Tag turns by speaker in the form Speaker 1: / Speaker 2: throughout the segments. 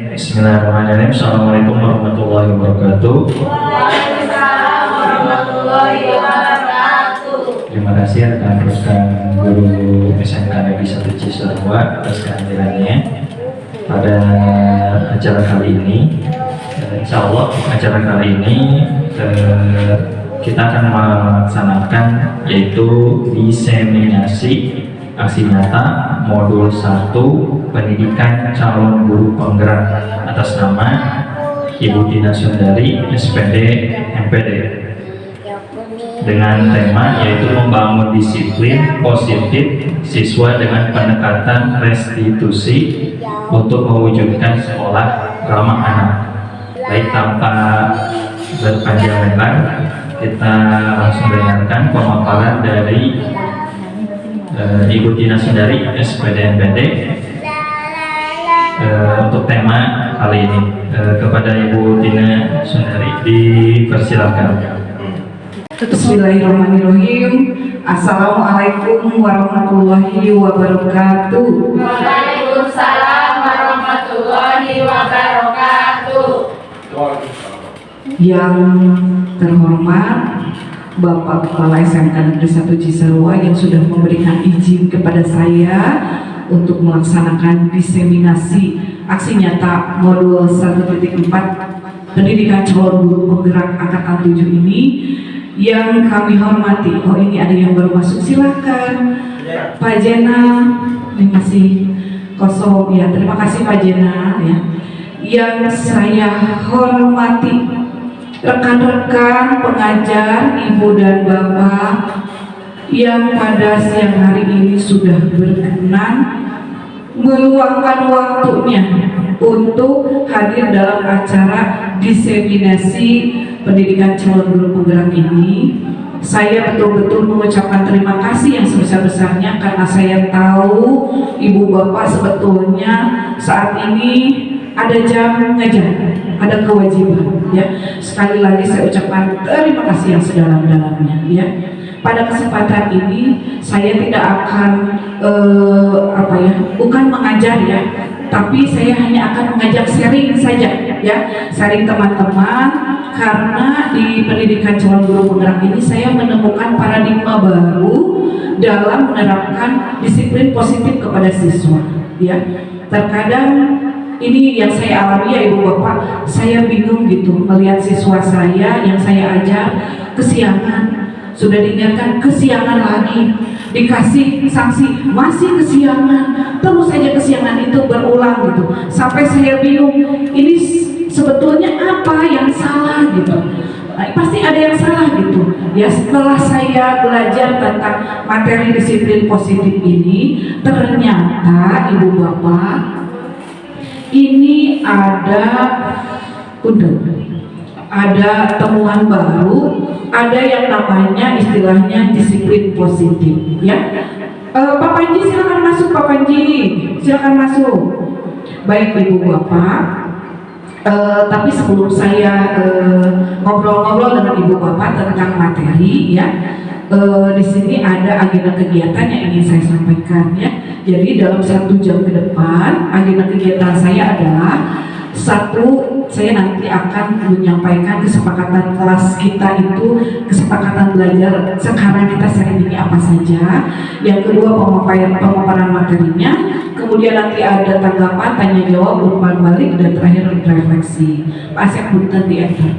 Speaker 1: Bismillahirrahmanirrahim. Assalamualaikum warahmatullahi wabarakatuh.
Speaker 2: Waalaikumsalam warahmatullahi wabarakatuh.
Speaker 1: Terima kasih rekan-rekan guru SMK Negeri 1 Cisarua atas kehadirannya pada acara kali ini. Insya Allah acara kali ini kita akan melaksanakan yaitu diseminasi aksi nyata modul 1 pendidikan calon guru penggerak atas nama Ibu Tina Sundari SPD MPD dengan tema yaitu membangun disiplin positif siswa dengan pendekatan restitusi untuk mewujudkan sekolah ramah anak. Baik, tanpa berpanjang lebar kita langsung dengarkan pemaparan dari Ibu Tina Sundari SPD MPD untuk tema kali ini. Kepada Ibu Tina Sundari dipersilakan.
Speaker 3: Bismillahirrahmanirrahim. Assalamualaikum warahmatullahi wabarakatuh.
Speaker 2: Waalaikumsalam warahmatullahi wabarakatuh.
Speaker 3: Yang terhormat Bapak Kepala SMK Negeri 1 Cisarua yang sudah memberikan izin kepada saya untuk melaksanakan diseminasi aksi nyata modul 1.4 pendidikan calon guru penggerak angkatan 7 ini yang kami hormati. Oh, ini ada yang baru masuk, silahkan Pak Jena. Ini masih kosong ya, terima kasih Pak Jena ya. Yang saya hormati rekan-rekan pengajar, ibu dan bapak yang pada siang hari ini sudah berkenan meluangkan waktunya untuk hadir dalam acara diseminasi pendidikan calon guru penggerak ini. Saya betul-betul mengucapkan terima kasih yang sebesar-besarnya karena saya tahu ibu bapak sebetulnya saat ini ada jam ngajar, ada kewajiban ya. Sekali lagi saya ucapkan terima kasih yang sedalam-dalamnya ya. Pada kesempatan ini saya tidak akan bukan mengajar ya, tapi saya hanya akan mengajak sharing saja ya, sharing teman-teman, karena di pendidikan calon guru penggerak ini saya menemukan paradigma baru dalam menerapkan disiplin positif kepada siswa ya. Terkadang ini yang saya alami ya ibu bapak, saya bingung gitu melihat siswa saya yang saya ajar kesiangan, sudah diingatkan kesiangan lagi, dikasih sanksi masih kesiangan, terus saja kesiangan itu berulang gitu, sampai saya bingung ini sebetulnya apa yang salah gitu. Nah, pasti ada yang salah gitu ya. Setelah saya belajar tentang materi disiplin positif ini, ternyata ibu bapak ini ada temuan baru, ada yang namanya istilahnya disiplin positif ya. Pak Panji silakan masuk, Pak Panji silakan masuk. Baik ibu bapak, tapi sebelum saya ngobrol-ngobrol dengan ibu bapak tentang materi ya, di sini ada agenda kegiatan yang ingin saya sampaikan ya. Jadi dalam 1 jam ke depan agenda kegiatan saya adalah satu, saya nanti akan menyampaikan kesepakatan kelas kita itu, kesepakatan belajar sekarang kita sharing ini apa saja. Yang kedua pemaparan materinya, kemudian nanti ada tanggapan, tanya jawab, umpan balik, dan terakhir refleksi. Pak Asep Bunten di enter.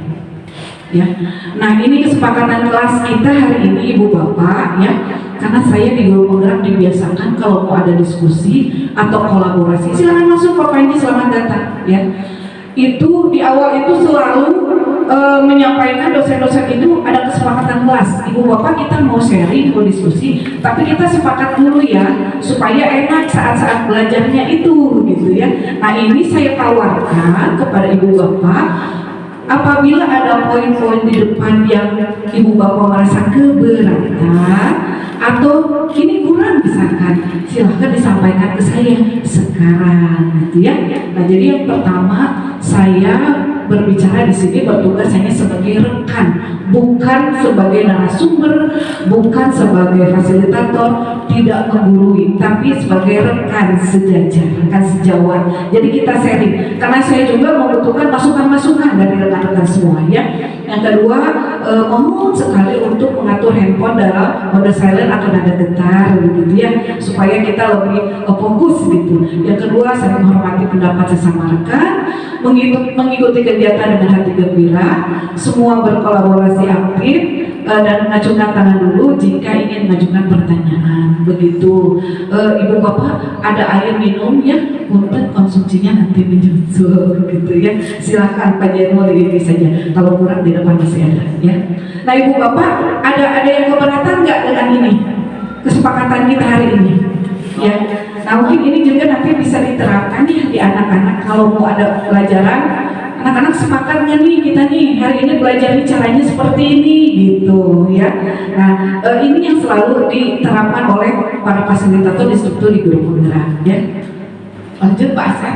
Speaker 3: Ya. Nah, ini kesepakatan kelas kita hari ini ibu bapak ya, karena saya di guru penggerak dibiasakan kalau mau ada diskusi atau kolaborasi silakan masuk Pak Panji, selamat datang ya. Itu di awal itu selalu menyampaikan dosen-dosen itu ada kesepakatan kelas, ibu bapak kita mau sharing, mau diskusi, tapi kita sepakat dulu ya supaya enak saat-saat belajarnya itu gitu ya. Nah, ini saya tawarkan kepada ibu bapak, apabila ada poin-poin di depan yang ibu bapak merasa keberatan atau ini kurang misalkan, silahkan disampaikan ke saya sekarang gitu ya. Nah jadi yang pertama, saya berbicara di sini bertugas hanya sebagai rekan, bukan sebagai narasumber, bukan sebagai fasilitator, tidak menggurui, tapi sebagai rekan sejajar, rekan sejawat. Jadi kita sharing, karena saya juga membutuhkan masukan-masukan dari rekan-rekan semua ya. Yang kedua, mohon sekali untuk mengatur handphone dalam mode silent atau nada getar gitu ya, supaya kita lebih fokus gitu. Yang kedua, saya menghormati pendapat sesama rekan, mengikuti kegiatan dengan hati gembira, semua berkolaborasi aktif, dan mengacungkan tangan dulu jika ingin mengajukan pertanyaan. Begitu. Ibu bapak ada air minum ya, untuk konsumsinya nanti menyusul gitu ya. Silahkan Pak Jenol ini saja, kalau kurang di depan masih ada ya. Nah ibu bapak ada yang keberatan nggak dengan ini kesepakatan kita hari ini ya? Nah mungkin ini juga nanti bisa diterapkan ya di anak-anak kalau mau ada pelajaran. Anak-anak sepakat nggak nih kita nih hari ini belajarnya caranya seperti ini gitu ya. Nah ini yang selalu diterapkan oleh para fasilitator instruktur di guru penggerak ya. Lanjut Pak Asep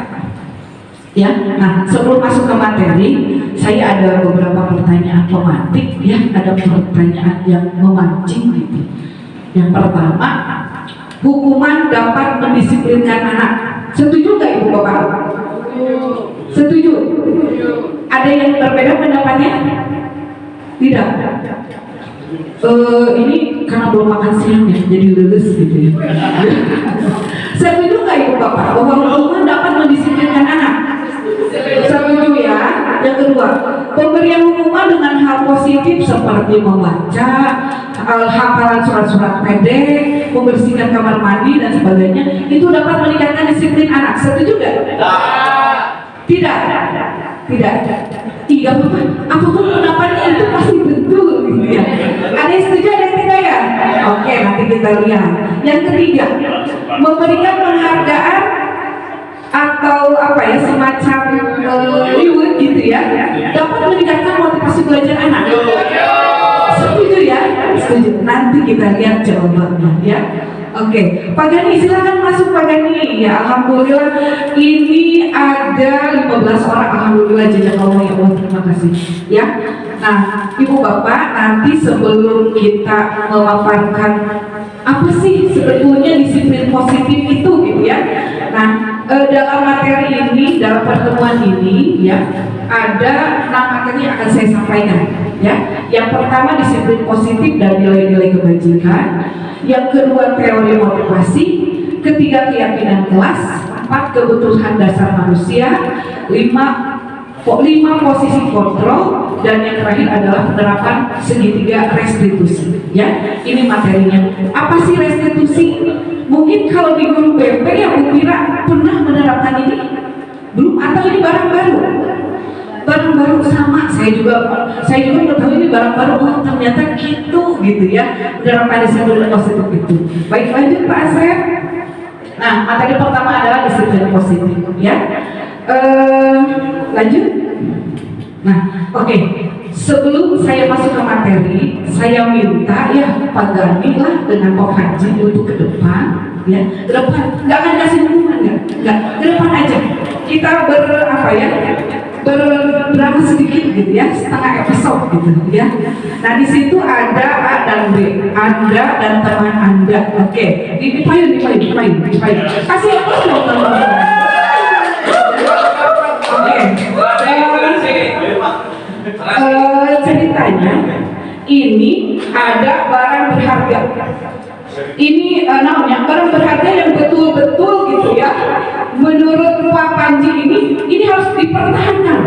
Speaker 3: ya. Nah sebelum masuk ke materi, saya ada beberapa pertanyaan pematik ya, ada pertanyaan yang memancing gitu. Yang pertama, hukuman dapat mendisiplinkan anak. Setuju nggak ibu bapak? Setuju? Ada yang berbeda pendapatnya? Tidak. Ini karena belum makan siang ya, jadi lulus gitu ya. Setuju nggak ibu bapak bahwa hukuman dapat mendisiplinkan anak? Setuju ya. Yang kedua, pemberian hukuman dengan hal positif seperti membaca, hafalan surat-surat pendek, membersihkan kamar mandi dan sebagainya, itu dapat meningkatkan disiplin anak. Setuju nggak? Tidak. Iya bapak, apapun pendapatnya itu pasti betul gitu ya. Ada yang setuju, ada yang tidak ya? Oke, nanti kita lihat. Yang ketiga, memberikan penghargaan atau apa ya, semacam reward gitu ya, dapat meningkatkan motivasi belajar anak. Setuju ya? Setuju. Nanti kita lihat jawabannya ya. Oke, Pak Gani silakan masuk Pak Gani. Ya alhamdulillah ini ada 15 orang. Alhamdulillah jazakallah ya Allah, terima kasih ya. Nah ibu bapak, nanti sebelum kita memaparkan apa sih sebetulnya disiplin positif itu gitu ya. Nah dalam materi ini, dalam pertemuan ini ya, ada 6 materi yang akan saya sampaikan ya. Yang pertama disiplin positif dan nilai-nilai kebajikan. Yang kedua teori motivasi. Ketiga keyakinan kelas. 4 kebutuhan dasar manusia. 5 posisi kontrol. Dan yang terakhir adalah penerapan segitiga restitusi ya. Ini materinya. Apa sih restitusi? Mungkin kalau di guru BP ya Bu Mira pernah menerapkan ini? Belum, atau ini barang baru? Barang baru sama, saya juga mengetahui ini barang baru. Oh ternyata gitu ya, menerapkan disiplin positif itu. Baik, lanjut Pak Asep. Nah materi pertama adalah disiplin positif ya. Lanjut. Nah oke. Sebelum saya masuk ke materi, saya minta ya Pak Gani lah dengan Pak Haji untuk ke depan ya. Ke depan, nggak akan kasih hukuman ya, nggak, ke depan aja. Kita berdrama sedikit gitu ya, setengah episode gitu ya. Nah di situ ada A dan B, Anda dan teman Anda. Oke, dipayun. Kasih apa dong teman-teman? Ceritanya ini ada barang berharga. Ini namanya barang berharga yang betul-betul gitu ya. Menurut Pak Panji ini harus dipertahankan.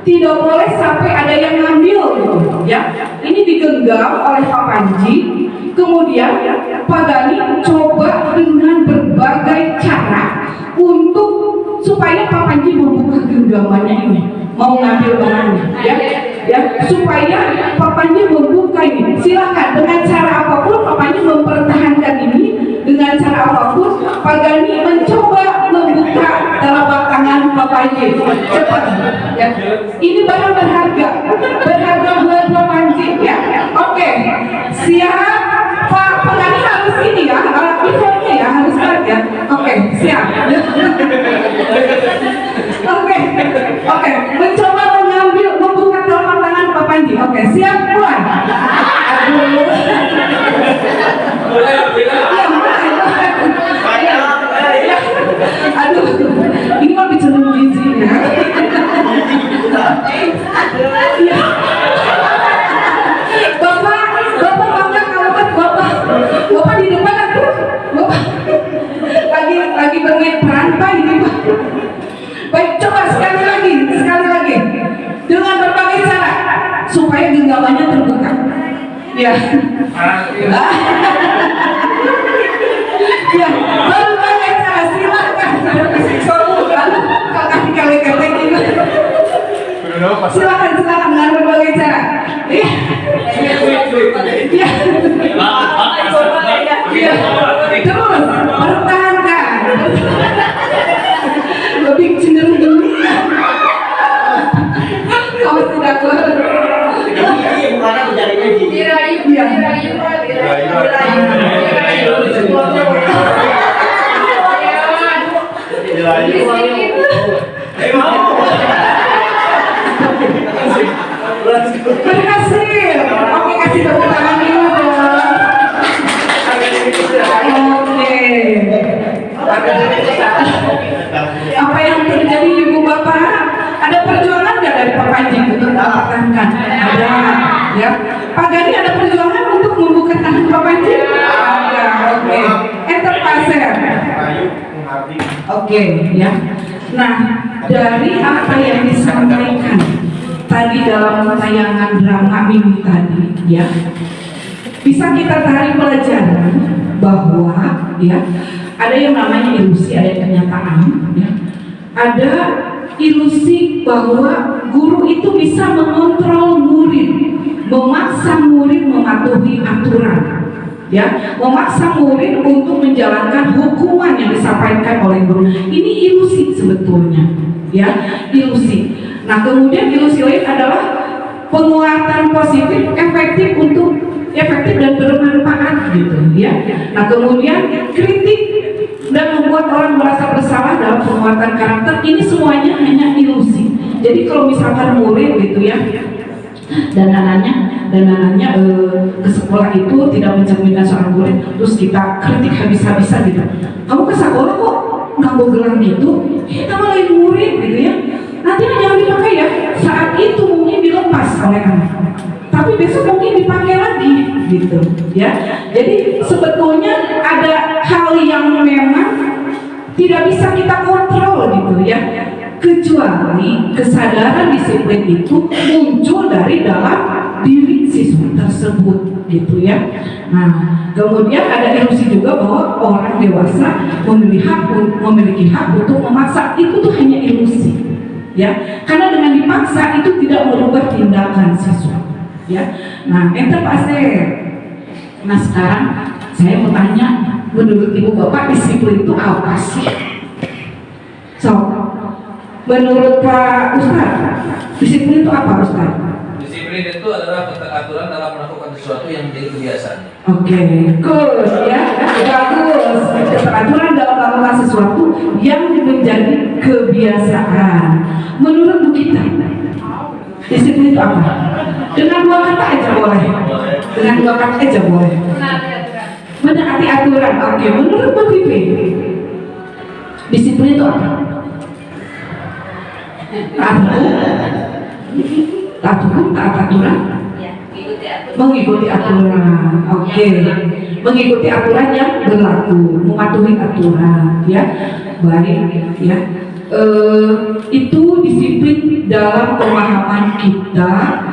Speaker 3: Tidak boleh sampai ada yang ngambil gitu ya. Ini digenggam oleh Pak Panji. Kemudian Pak Gani coba dengan berbagai cara untuk supaya Pak Panji membuka genggamannya ini, mau ngambil barangnya ya, supaya Pak Panji membuka ini. Silahkan dengan cara apapun Pak Panji mempertahankan ini. Dengan cara apapun Pak Gani mencoba membuka telapak tangan Pak Panji. Cepat ya. Ini barang berharga buat Pak Panji ya. Oke, siap. Pak Gani harus Oke, siap mulai. Aduh. Iya, mulai. Aduh, ini mau bicara gizi ya. Iya. Bapak bangga kalau kan bapak di depan aku, bapak lagi bermain peran Pak ini Pak. Baik, coba sekali lagi dengan berbagai cara supaya genggamannya terbuka. Ya. Ya, berbagai cara silakan. Kakak dikali-kali gitu. Silakan dengan berbagai cara. Iya. Terus pertahankan. Lebih cenderung dunia. Kau tidak kuat. Berhasil. Oke, kasih tepuk tangan dulu dong. Oke. Apa yang terjadi Ibu Bapak? Ada perjuangan nggak dari Pak Panji untuk mempertahankan? Ada, ya. Pak Gani ada perjuangan untuk membuka tangan Pak Panji? Ada. Oke. Enter passer. Oke, ya. Nah, dari apa yang disampaikan tadi dalam tayangan drama Mimi tadi, ya, bisa kita tarik pelajaran bahwa, ya, ada yang namanya ilusi, ada yang kenyataan, ya. Ada ilusi bahwa guru itu bisa mengontrol murid, memaksa murid mematuhi aturan, ya, memaksa murid untuk menjalankan hukuman yang disampaikan oleh guru. Ini ilusi sebetulnya, ya, ilusi. Nah, kemudian ilusi lain adalah penguatan positif, efektif dan bermanfaat gitu, ya. Nah, kemudian kritik dan membuat orang merasa bersalah dalam penguatan karakter, ini semuanya hanya ilusi. Jadi kalau misalkan murid gitu, ya, dan dananya ke sekolah itu tidak mencerminkan seorang murid, terus kita kritik habis-habisan gitu. Kamu ke sekolah kok nggak bawa gelang gitu? Kamu lain murid gitu, ya. Nanti jangan dipakai ya. Saat itu mungkin dilepas oleh anak, tapi besok mungkin dipakai lagi gitu, ya. Jadi sebetulnya ada hal yang memang tidak bisa kita kontrol gitu, ya. Kecuali kesadaran disiplin itu muncul dari dalam diri siswa tersebut gitu, ya. Nah, kemudian ada ilusi juga bahwa orang dewasa memiliki hak untuk memaksa. Itu tuh hanya ilusi, ya. Karena dengan dipaksa itu tidak merubah tindakan siswa, ya. Nah, enter passer. Nah, sekarang saya mau tanya, menurut Ibu Bapak disiplin itu apa sih? So, menurut Pak Ustadz, disiplin itu apa, Ustadz?
Speaker 4: Disiplin itu adalah keteraturan dalam melakukan sesuatu yang menjadi kebiasaan.
Speaker 3: Oke, good, ya, bagus. Keteraturan dalam melakukan sesuatu yang menjadi kebiasaan. Menurut Bu Gita, disiplin itu apa? Dengan dua kata aja boleh. Dengan dua kata aja boleh. Menaati aturan. Oke, menurut Bu Pipi, disiplin itu apa? Taat hukum, taat aturan. Mengikuti aturan. Oke. Mengikuti aturan yang berlaku, mematuhi aturan, ya. Baik, ya. Itu disiplin dalam pemahaman kita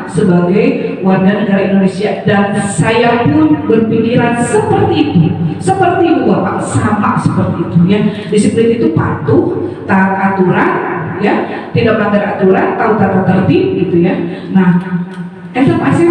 Speaker 3: sebagai warga negara Indonesia, dan saya pun berpikiran seperti itu, seperti Ibu Bapak, sama seperti itu, ya. Disiplin itu patuh, taat aturan, ya, tidak melanggar aturan, tahu tata tertib gitu, ya. Nah, itu pasti.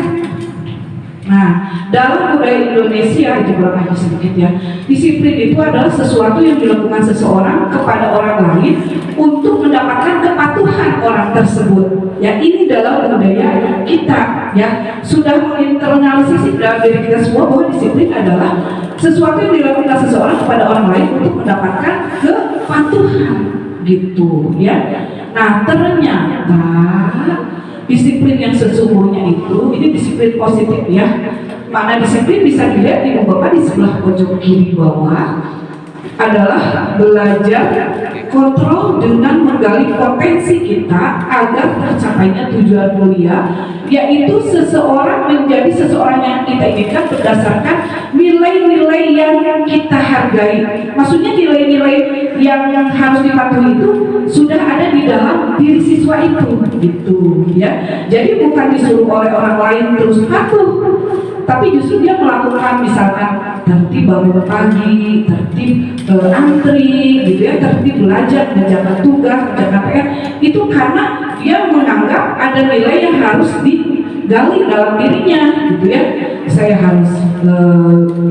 Speaker 3: Nah, dalam budaya Indonesia itu kurang lebih sedikit, ya. Disiplin itu adalah sesuatu yang dilakukan seseorang kepada orang lain untuk mendapatkan kepatuhan orang tersebut. Ya, ini dalam budaya kita, ya, sudah menginternalisasi dalam diri kita semua bahwa disiplin adalah sesuatu yang dilakukan seseorang kepada orang lain untuk mendapatkan kepatuhan, gitu, ya. Nah, ternyata disiplin yang sesungguhnya itu, ini disiplin positif ya. Makna disiplin bisa dilihat Ibu Bapak di sebelah pojok kiri bawah adalah belajar kontrol dengan menggali potensi kita agar tercapainya tujuan mulia, yaitu seseorang menjadi seseorang yang kita inginkan berdasarkan nilai-nilai yang kita hargai. Maksudnya nilai-nilai yang harus dipatuhi itu sudah ada di dalam diri siswa itu, gitu ya. Jadi bukan disuruh oleh orang lain terus patuh, tapi justru dia melakukan misalkan tertib bangun pagi, tertib antri, gitu ya, tertib belajar, menjaga tugas, menjaga PR, itu karena dia menganggap ada nilai yang harus digali dalam dirinya, gitu ya. Saya harus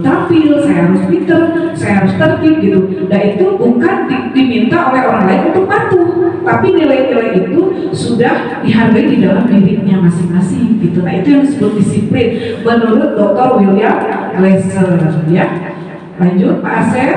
Speaker 3: tampil, saya harus pinter, saya harus tertib, gitu. Dan itu bukan diminta oleh orang lain untuk patuh, tapi nilai-nilai itu sudah dihargai di dalam dirinya masing-masing, gitu. Nah itu yang disebut disiplin menurut Dr. William Glasser, ya. Lanjut Pak Asep.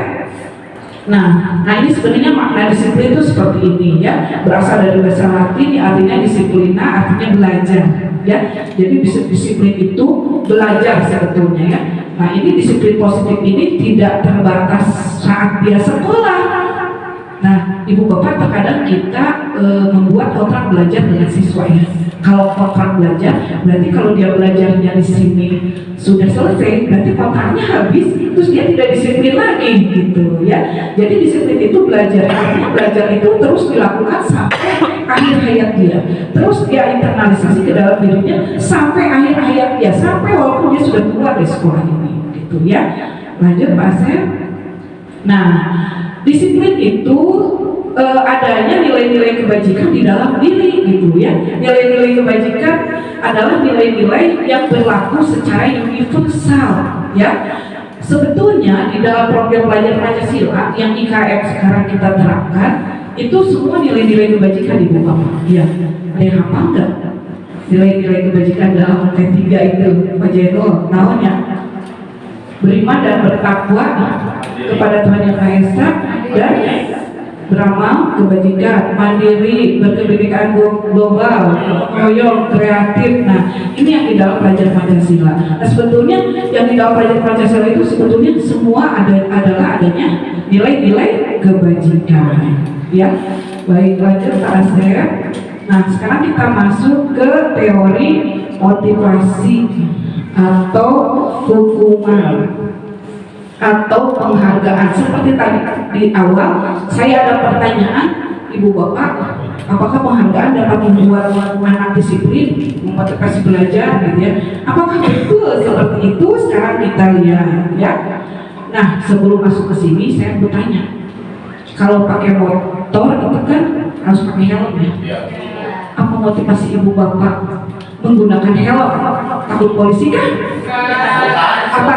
Speaker 3: Nah ini sebenarnya makna disiplin itu seperti ini ya, berasal dari bahasa Latin, artinya disiplina, artinya belajar ya. Jadi disiplin itu belajar sebetulnya ya. Nah ini disiplin positif ini tidak terbatas saat dia sekolah. Nah Ibu Bapak terkadang kita membuat kontrak belajar dengan siswa ya. Kalau kontrak belajar, berarti kalau dia belajarnya di sini sudah selesai, berarti kontraknya habis, terus dia tidak disiplin lagi, gitu ya. Jadi disiplin itu belajar, artinya belajar itu terus dilakukan sampai akhir hayat dia, terus dia internalisasi ke dalam dirinya sampai akhir hayat dia, sampai walaupun dia sudah keluar dari sekolah ini, gitu ya. Lanjut Pak Asep. Nah, disiplin itu adanya nilai-nilai kebajikan di dalam diri, gitu ya. Nilai-nilai kebajikan adalah nilai-nilai yang berlaku secara universal ya. Sebetulnya di dalam program belajar Pancasila yang IKM sekarang kita terapkan itu semua nilai-nilai kebajikan di bawah ya. Ada yang hafal nggak? Nilai-nilai kebajikan dalam T3 itu Pak Jeno, namanya beriman dan bertakwa kepada Tuhan Yang Maha Esa dan beramal kebajikan, mandiri, berkebinekaan global, gotong kreatif. Nah, ini yang di dalam pelajaran Pancasila. Nah, sebetulnya yang di dalam pelajaran Pancasila itu sebetulnya semua adalah adanya nilai-nilai kebajikan. Ya, baik, lanjut Pak Asep. Nah, sekarang kita masuk ke teori motivasi atau hukuman atau penghargaan. Seperti tadi di awal saya ada pertanyaan, Ibu Bapak, apakah penghargaan dapat membuat anak disiplin, memotivasi belajar, gitu ya? Apakah betul seperti itu? Sekarang kita lihat ya. Nah sebelum masuk ke sini saya bertanya, kalau pakai motor itu kan harus pakai helm ya? Apa motivasi Ibu Bapak menggunakan helm? Takut polisi kan? Apa?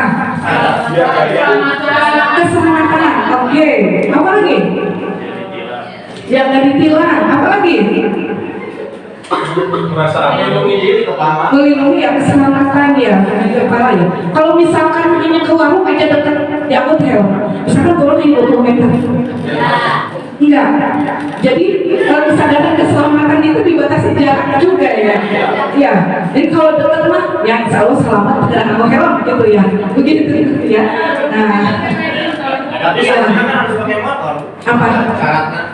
Speaker 3: Keselamatan. Oke. Apa lagi? Yang nggak ditilang. Apa lagi?
Speaker 4: Merasa melindungi diri kepala.
Speaker 3: Melindungi ya, keselamatan ya, di kepala ya. Kalau misalkan hanya ke warung aja dekat di hotel, misalkan turun di 20 meter. Enggak. Jadi kesadaran keselamatan itu dibatasi jarak juga ya. Iya. Jadi kalau dekat mah ya insya Allah selamat dengan aku helm gitu ya. Begitu ya. Nah.
Speaker 5: Tapi syaratnya harus pakai motor.
Speaker 3: Apa?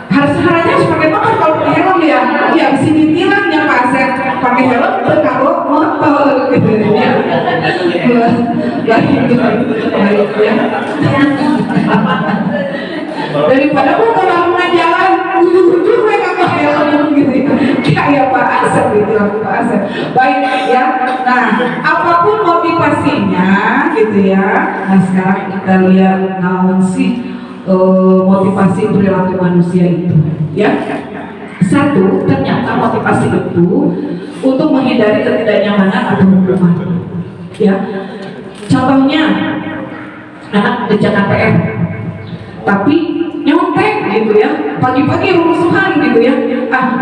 Speaker 3: Syaratnya harus pakai motor kalau pakai helm ya. Iya, di sini tilangnya Pak Asep pakai helm berkaro motor gitu ya. Baik ya. Daripada aku kalau mau jalan ujung-ujung mereka pakai helm gitu ya. Kayak Pak Asep gitu, Pak Asep. Baik ya. Nah, apapun motivasinya gitu ya. Nah, sekarang kita lihat naon sih motivasi perilaku manusia itu ya. Satu, ternyata motivasi itu untuk menghindari ketidaknyamanan atau hukuman ya. Contohnya anak kerjakan PR tapi nyontek gitu ya, pagi-pagi rusuhan gitu ya,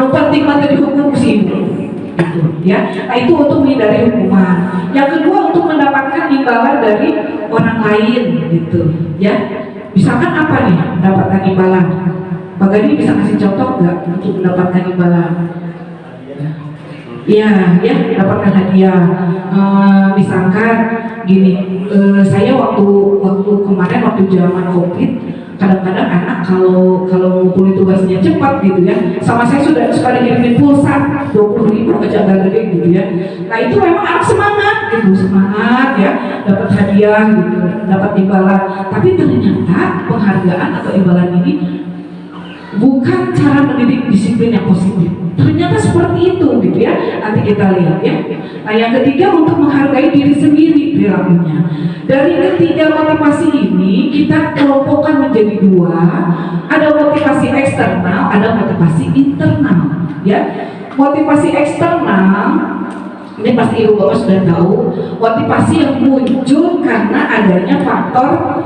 Speaker 3: lu penting banget dihukum sih gitu ya. Nah itu untuk menghindari hukuman. Yang kedua untuk mendapatkan imbalan dari orang lain gitu ya. Misalkan apa nih mendapatkan imbalan? Pak Gadi bisa kasih contoh nggak untuk mendapatkan imbalan? Ya, dapatkan hadiah. Misalkan gini, saya waktu kemarin waktu zaman COVID, kadang-kadang anak kalau ngumpulin tugasnya cepat gitu ya, sama saya sudah suka dikirimin pulsa 20.000 aja agak gede gitu ya. Nah itu memang anak semangat ya, dapat hadiah gitu, dapat imbalan. Tapi ternyata penghargaan atau imbalan ini bukan cara mendidik disiplin yang positif. Ternyata seperti itu gitu ya. Nanti kita lihat ya. Nah yang ketiga, untuk menghargai diri sendiri perilakunya. Dari ketiga motivasi ini kita kelompokkan menjadi dua. Ada motivasi eksternal, ada motivasi internal ya. Motivasi eksternal ini pasti ibu bapak sudah tahu, motivasi yang muncul karena adanya faktor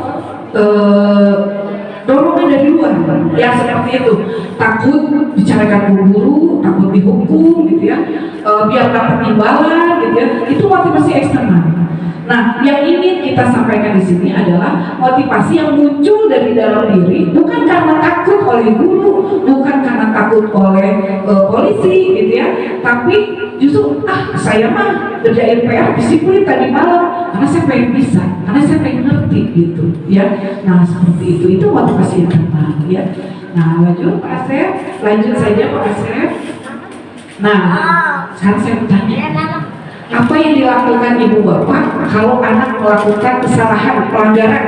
Speaker 3: dorongan dari luar, ya seperti itu, takut bicarakan guru, takut dihukum gitu ya, biar dapat imbalan gitu ya, itu motivasi eksternal. Nah, yang ingin kita sampaikan di sini adalah motivasi yang muncul dari dalam diri, bukan karena takut oleh guru, bukan karena takut oleh polisi gitu ya, tapi justru saya mah kerjain PR disiplin tadi malam karena saya pengen bisa, karena saya pengen ngerti gitu ya. Nah seperti itu motivasi internal ya. Nah lanjut Pak Asep, lanjut saja Pak Asep. Nah sekarang saya bertanya, apa yang dilakukan ibu bapak kalau anak melakukan kesalahan pelanggaran?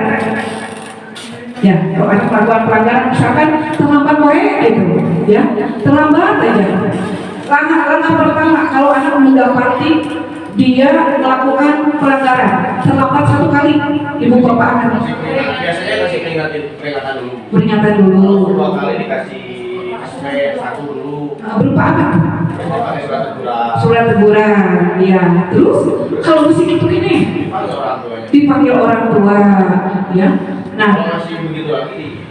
Speaker 3: Ya, kalau anak melakukan pelanggaran, misalkan terlambat gitu ya, terlambat aja. Langkah pertama, kalau anak mendapati dia melakukan pelanggaran terlambat 1 kali, ibu bapak akan
Speaker 5: biasanya kasih peringatan dulu.
Speaker 3: Peringatan dulu.
Speaker 5: 2 kali dikasih SP 1 dulu.
Speaker 3: Berupa apa?
Speaker 5: Pakai surat teguran.
Speaker 3: Surat teguran, ya. Terus kalau musik itu gini, dipanggil orang tua, ya. Nah,
Speaker 5: kalau masih begitu lagi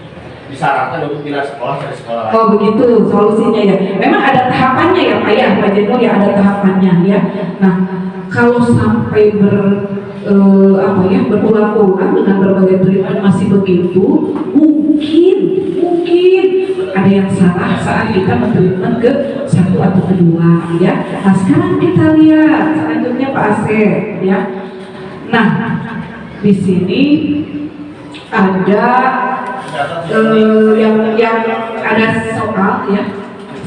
Speaker 5: disarankan untuk pindah sekolah dari sekolah lain.
Speaker 3: Oh begitu solusinya ya. Memang ada tahapannya ya Pak ya, Pak Jenderal ya, ada tahapannya ya. Nah kalau sampai berulang-ulang dengan berbagai treatment masih begitu, mungkin ada yang salah saat kita mentreatment ke 1 atau kedua ya. Nah sekarang kita lihat selanjutnya Pak Asep ya. Nah di sini ada yang ada soal ya.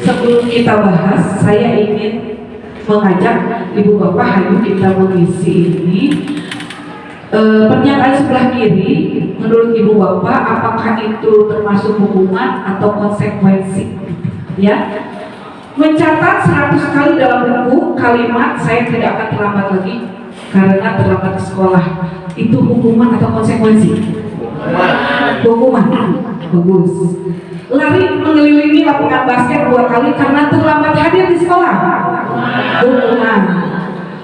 Speaker 3: Sebelum kita bahas, saya ingin mengajak ibu bapak, ayo kita mengisi ini. Pernyataan sebelah kiri, menurut ibu bapak, apakah itu termasuk hukuman atau konsekuensi? Ya, mencatat 100 kali dalam buku kalimat saya tidak akan terlambat lagi karena terlambat ke sekolah, itu hukuman atau konsekuensi? Hukuman. Bagus. Lari mengelilingi lapangan basket 2 kali karena terlambat hadir di sekolah, hukuman.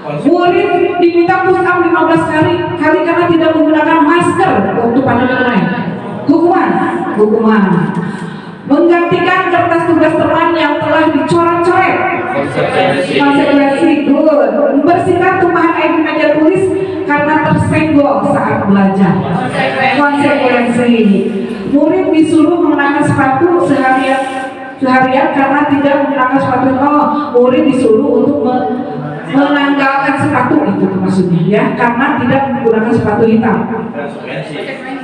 Speaker 3: Murid diminta push up 15 kali karena tidak menggunakan masker waktu pandemi kemarin, hukuman. Menggantikan kertas tugas teman yang telah dicoret-coret, konsekuensi. Good. Membersihkan tumpahan air di meja tulis karena tersenggol saat belajar, konsekuensi. Murid disuruh mengenakan sepatu seharian karena tidak menggunakan sepatu. Murid disuruh untuk menanggalkan sepatu, itu maksudnya ya, karena tidak menggunakan sepatu hitam.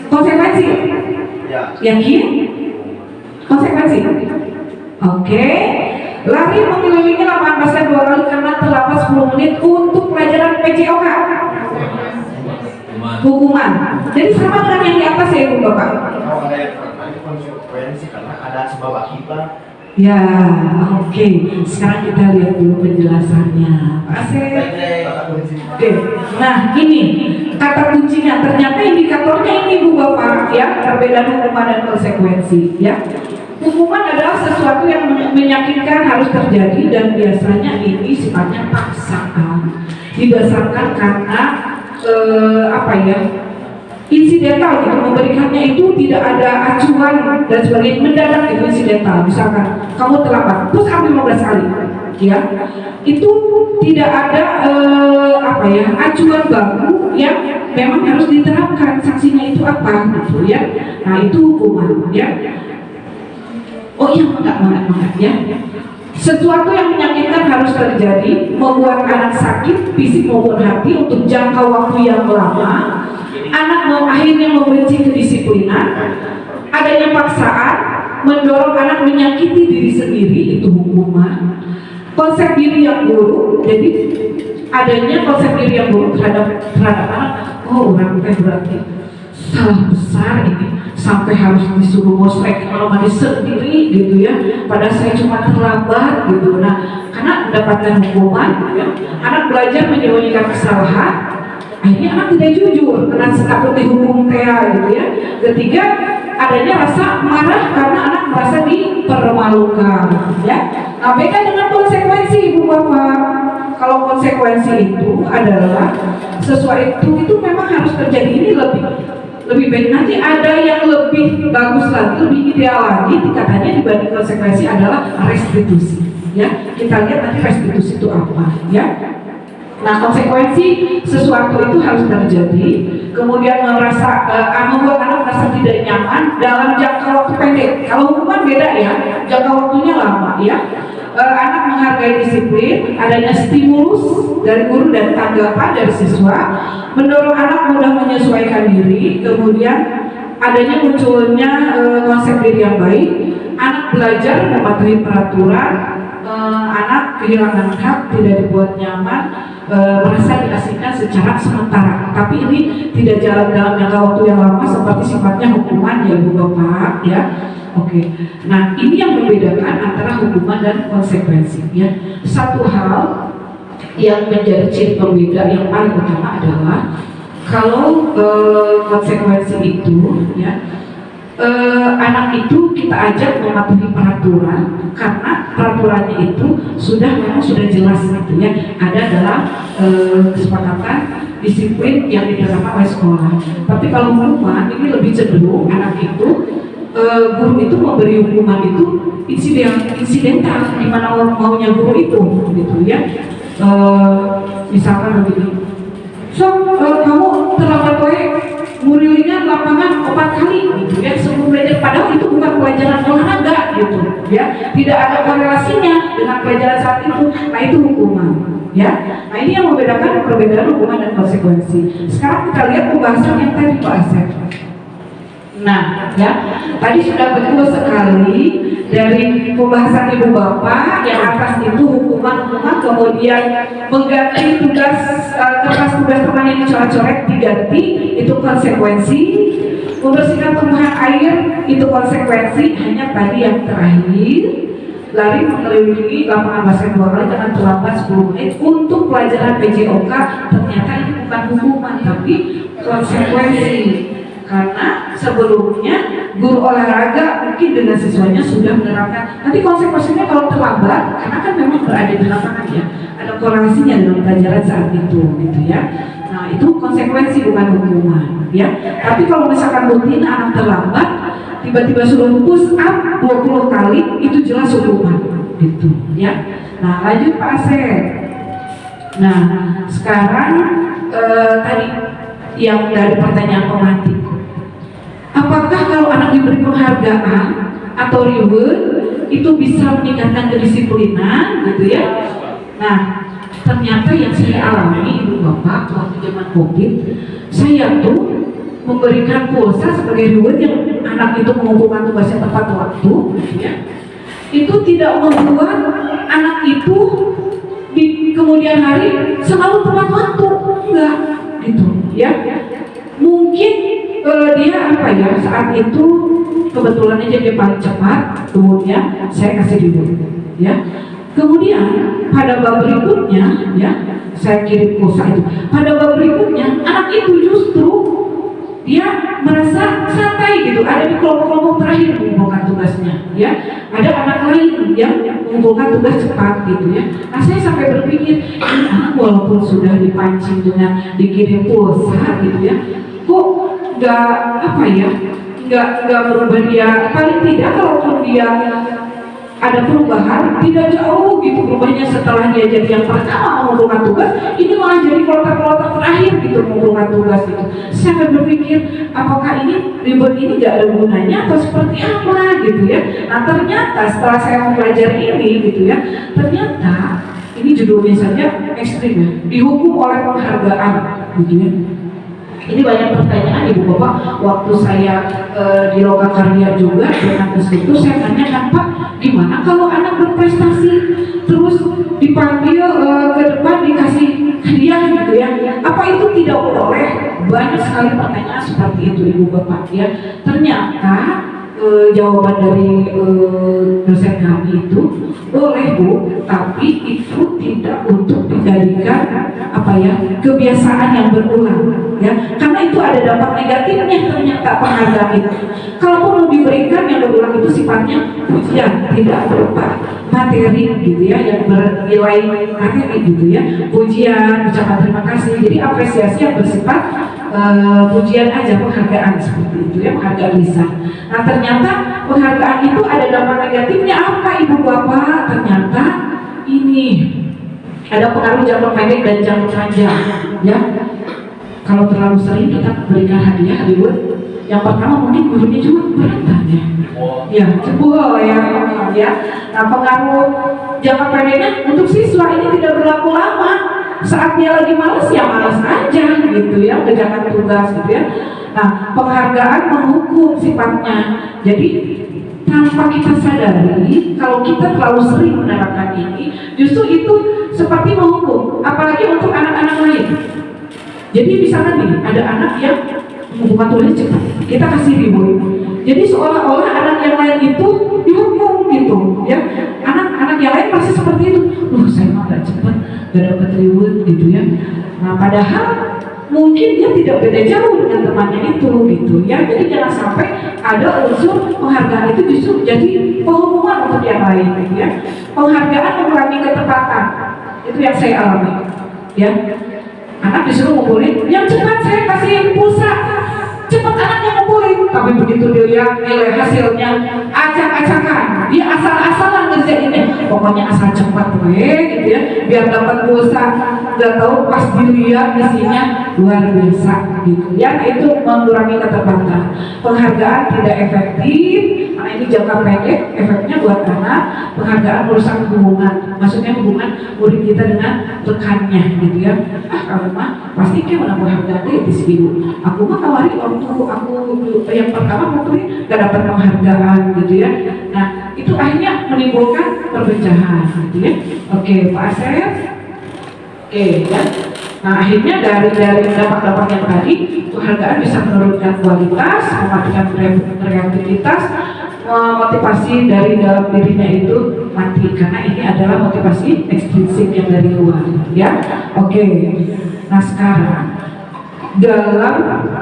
Speaker 3: Konsekuensi. Yakin? Konsekuensi. Oke. Lari mengelilingi lapangan basket 2 kali karena terlambat 10 menit untuk pelajaran PJOK, hukuman. Jadi sama dengan yang di atas ya ibu bapak.
Speaker 5: Kalau ada yang konsekuensi karena ada sebab akibat.
Speaker 3: Ya, oke. Sekarang kita lihat dulu penjelasannya, Pak Asep. Oke. Nah, ini kata kuncinya. Ternyata indikatornya ini Bu Bapak ya, perbedaan hukuman dan konsekuensi ya. Hukuman adalah sesuatu yang menyakitkan harus terjadi dan biasanya ini sifatnya paksaan. Didasarkan karena insidental gitu, memberikannya itu tidak ada acuan dan sebagainya, mendadak itu insidental. Misalkan kamu terlambat terus ambil 15 kali ya, itu tidak ada acuan baru yang memang harus diterapkan, sanksinya itu apa gitu ya. Nah itu hukuman ya. Oh iya, enggak ya. Sesuatu yang menyakitkan harus terjadi, membuat anak sakit fisik maupun hati untuk jangka waktu yang lama. Anak akhirnya membenci kedisiplinan, adanya paksaan, mendorong anak menyakiti diri sendiri, itu hukuman. Konsep diri yang buruk, jadi adanya konsep diri yang buruk terhadap anak. Oh, orang teh berarti salah besar ini sampai harus disuruh mosrek kalau mandi sendiri gitu ya, padahal saya cuma terlambat gitu. Nah, karena mendapatkan hukuman ya, anak belajar menyembunyikan kesalahan, akhirnya anak tidak jujur karena takut dihukum gitu ya. Ketiga, adanya rasa marah karena anak merasa dipermalukan ya. Nah, beda dengan konsekuensi ibu bapak. Kalau konsekuensi itu adalah sesuai itu memang harus terjadi. Ini lebih baik, nanti ada yang lebih bagus lagi, lebih ideal lagi tingkatannya dibanding konsekuensi adalah restitusi ya. Kita lihat nanti restitusi itu apa ya. Nah, konsekuensi sesuatu itu harus terjadi, kemudian membuat anak merasa tidak nyaman dalam jangka waktu pendek. Kalau hukuman beda ya, jangka waktunya lama ya. Anak menghargai disiplin, adanya stimulus dari guru dan tanggapan dari siswa, mendorong anak mudah menyesuaikan diri, kemudian adanya munculnya konsep diri yang baik, anak belajar mematuhi peraturan, anak kehilangan hak, tidak dibuat nyaman, merasa diasingkan secara sementara. Tapi ini tidak jalan dalam jangka waktu yang lama seperti sifatnya hukuman ya ibu bapak ya. Oke, nah ini yang membedakan antara hukuman dan konsekuensi ya. Satu hal yang menjadi ciri pembeda yang paling utama adalah kalau konsekuensi itu ya, anak itu kita ajak mematuhi peraturan karena peraturannya itu memang sudah jelas gitu ya, ada dalam kesepakatan disiplin yang diterapkan oleh sekolah. Tapi kalau hukuman ini lebih cenderung anak itu guru itu memberi hukuman itu insidental, di mana maunya guru itu gitu ya. Misalkan begini, kamu terlambat murilingan lapangan 4 kali gitu ya sebelum belajar, padahal itu bukan pelajaran olahraga gitu ya, tidak ada korelasinya dengan pelajaran saat itu. Nah, itu hukuman ya. Nah, ini yang membedakan perbedaan hukuman dan konsekuensi. Sekarang kita lihat pembahasan yang tadi Pak Asep. Nah ya, tadi sudah betul sekali dari pembahasan ibu bapak yang atas itu hukuman, kemudian mengganti kertas tugas teman yang dicoret-coret diganti, itu konsekuensi. Membersihkan tumbuhan air itu konsekuensi. Hanya tadi yang terakhir, lari mengelilingi lapangan basket 2 kali dengan terlambat 10 menit untuk pelajaran PJOK, ternyata ini bukan hukuman tapi konsekuensi. Karena sebelumnya guru olahraga mungkin dengan siswanya sudah menerapkan. Nanti konsekuensinya kalau terlambat, karena kan memang berada di lapangan ya, ada korelasinya dengan pelajaran saat itu gitu ya. Nah, itu konsekuensi bukan hukuman ya. Tapi kalau misalkan rutin anak terlambat, tiba-tiba suruh push up 20 kali, itu jelas hukuman gitu ya. Nah, lanjut Pak Asep. Nah, sekarang tadi yang dari pertanyaan pemantik, apakah kalau anak diberi penghargaan atau reward itu bisa meningkatkan kedisiplinan gitu ya? Nah, ternyata yang saya alami ibu bapak waktu zaman COVID, saya tuh memberikan pulsa sebagai reward yang anak itu mengumpulkan tugasnya tepat waktu gitu ya. Itu tidak membuat anak itu di kemudian hari selalu tepat waktu, enggak gitu ya. Mungkin dia saat itu kebetulan aja dia paling cepat, kemudian saya kasih reward ya. Kemudian pada bab berikutnya ya, saya kirim pulsa itu. Pada bab berikutnya anak itu justru dia merasa santai gitu, ada di kelompok-kelompok terakhir mengumpulkan tugasnya ya. Ada anak lain yang mengumpulkan tugas cepat gitu ya. Nah, saya sampai berpikir, ini anak walaupun sudah dipancing dengan dikirim pulsa gitu ya, kok nggak berubah dia. Paling tidak kalaupun dia ada perubahan, tidak jauh gitu perubahannya setelah dia jadi yang pertama mengumpulkan tugas, ini malah jadi kloter-kloter terakhir gitu mengumpulkan tugas gitu. Saya akan berpikir, apakah ini ribet ini gak ada gunanya atau seperti apa gitu ya. Nah ternyata setelah saya mempelajari ini gitu ya, ternyata ini judulnya saja ekstrim ya, dihukum oleh penghargaan gitu ya. Ini banyak pertanyaan Ibu Bapak, waktu saya di Lokakarya juga dengan itu saya tanyakan, Pak, gimana kalau anak berprestasi terus dipanggil ke depan dikasih hadiah gitu ya, apa itu tidak boleh? Banyak sekali pertanyaan seperti itu Ibu Bapak ya. Ternyata jawaban dari dosen kami itu, boleh Bu, tapi itu tidak untuk dijadikan apa ya, kebiasaan yang berulang ya, karena itu ada dampak negatifnya ternyata penghargaan itu. Kalaupun mau diberikan yang berulang itu sifatnya pujian, tidak berupa materi gitu ya, yang bernilai materi gitu ya, pujian, ucapan terima kasih, jadi apresiasi yang bersifat pujian aja, penghargaan seperti itu ya, penghargaan lisan. Nah ternyata penghargaan itu ada dampak negatifnya apa Ibu Bapak? Ternyata ini ada pengaruh jangka pendek dan jangka panjang ya. Kalau terlalu sering kita berikan hadiah reward, yang pertama mungkin gurunya juga keberatan ya, jebol ya. Nah pengaruh jangka pendeknya untuk siswa ini tidak berlaku lama. Saat dia lagi malas ya malas aja gitu ya, kerjakan tugas gitu ya. Nah penghargaan menghukum sifatnya. Jadi tanpa kita sadari, kalau kita terlalu sering menerapkan ini, justru itu seperti menghukum, apalagi untuk anak-anak lain. Jadi misalkan nih, ada anak yang mengumpulkan tugasnya cepat, kita kasih reward. Jadi seolah-olah anak yang lain itu dihukum gitu ya. Anak-anak yang lain pasti seperti itu. Saya mah gak cepat, gak dapat reward gitu ya. Nah padahal mungkin dia tidak beda jauh dengan temannya itu gitu ya. Jadi jangan sampai ada unsur penghargaan itu justru jadi penghukuman untuk yang lain gitu ya. Penghargaan mengurangi ketepatan, itu yang saya alami ya. Anak disuruh ngumpulin, yang cepat saya kasih pulsa, cepat anaknya ngumpulin. Tapi begitu dilihat nilai hasilnya acak-acakan, dia asal-asalan ngerjainnya, pokoknya asal cepat gitu ya, biar dapat pulsa. Nggak tahu pas dilihat isinya luar biasa gitu ya. Nah, itu mengurangi ketepatan. Penghargaan tidak efektif karena ini jangka pendek, efeknya buat anak. Penghargaan merusak hubungan, maksudnya hubungan murid kita dengan rekannya gitu ya. Kamu mah pasti kayak menambah harga di sini. Aku mah kemarin waktu aku yang pertama waktu gak dapat penghargaan gitu ya. Nah itu akhirnya menimbulkan perpecahan gitu ya. Oke Pak Asep. Oke ya. Nah akhirnya dari dampak-dampak yang tadi, penghargaan bisa menurunkan kualitas, mematikan kreativitas, motivasi dari dalam dirinya itu mati, karena ini adalah motivasi ekstrinsik yang dari luar ya. Oke. Nah sekarang dalam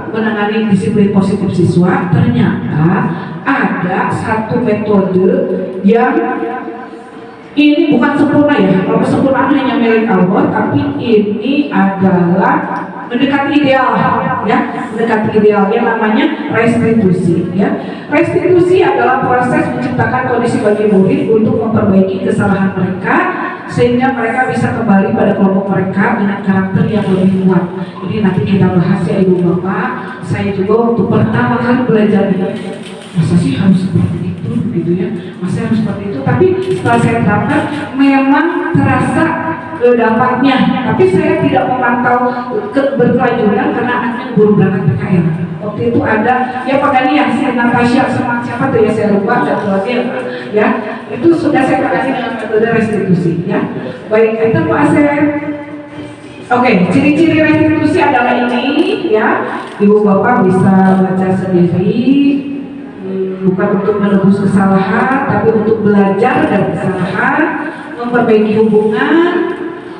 Speaker 3: menangani disiplin positif siswa, ternyata ada satu metode yang ini bukan sempurna ya. Kalau kesempurnaan hanya milik Allah, tapi ini adalah mendekati ideal ya, mendekati ideal yang namanya restitusi ya. Restitusi adalah proses menciptakan kondisi bagi murid untuk memperbaiki kesalahan mereka sehingga mereka bisa kembali pada kelompok mereka dengan karakter yang lebih kuat. Ini nanti kita bahas ya Ibu Bapak. Saya juga waktu pertama kali belajar ini, masa sih harus seperti itu gitu ya, masa harus seperti itu. Tapi setelah saya terapkan memang terasa dampaknya. Tapi saya tidak memantau berkelanjutan karena anaknya baru berangkat PKL. Waktu itu ada ya Pak Gani ya, si Natasha sama siapa tuh ya, saya lupa, satu lagi ya. Itu sudah saya kasih dengan metode restitusi ya. Baik, itu Pak Asep. Oke, ciri-ciri restitusi adalah ini ya. Ibu Bapak bisa baca sendiri. Bukan untuk menebus kesalahan, tapi untuk belajar dari kesalahan, memperbaiki hubungan,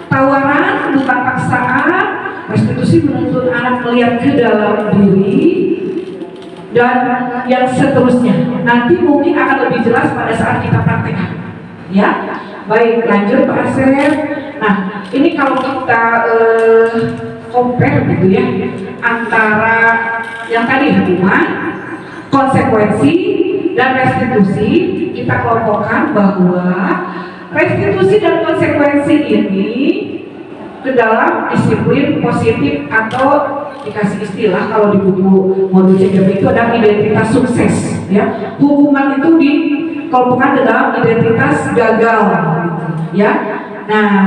Speaker 3: tawaran bukan paksaan. Restitusi menuntut anak melihat ke dalam diri, dan yang seterusnya nanti mungkin akan lebih jelas pada saat kita praktekkan ya. Baik, lanjut Pak Asep. Nah ini kalau kita compare gitu ya, antara yang tadi hukuman, konsekuensi, dan restitusi kita kelompokkan bahwa restitusi dan konsekuensi ini ke dalam disiplin positif atau dikasih istilah kalau di buku modul CGP itu ada identitas sukses ya. Hukuman itu dikelompokkan ke dalam identitas gagal gitu, ya. Nah,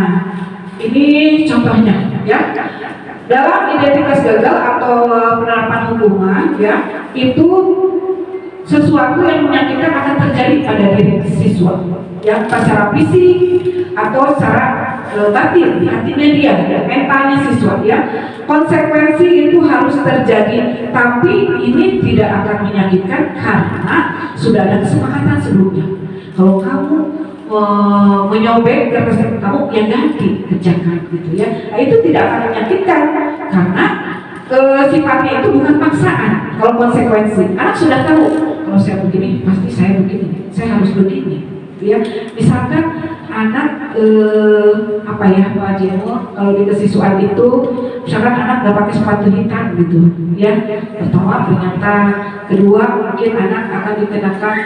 Speaker 3: ini contohnya ya. Dalam identitas gagal atau penerapan hukuman ya, itu sesuatu yang menyakitkan akan terjadi pada diri siswa ya, secara fisik atau secara batin di hatinya dia, ya, mentalnya siswa ya. Konsekuensi itu harus terjadi, tapi ini tidak akan menyakitkan karena sudah ada kesepakatan sebelumnya. Kalau kamu menyobek kertas kamu, yang ganti kerjakan gitu ya. Nah, itu tidak akan menyakitkan karena sifatnya itu bukan paksaan. Kalau konsekuensi, anak sudah tahu kalau saya begini pasti saya begini, saya harus begini gitu ya. Misalkan anak apa ya Pak Jeno, kalau di kesiswaan itu misalkan anak nggak pakai sepatu hitam gitu ya, pertama peringatan, kedua mungkin anak akan dikenakan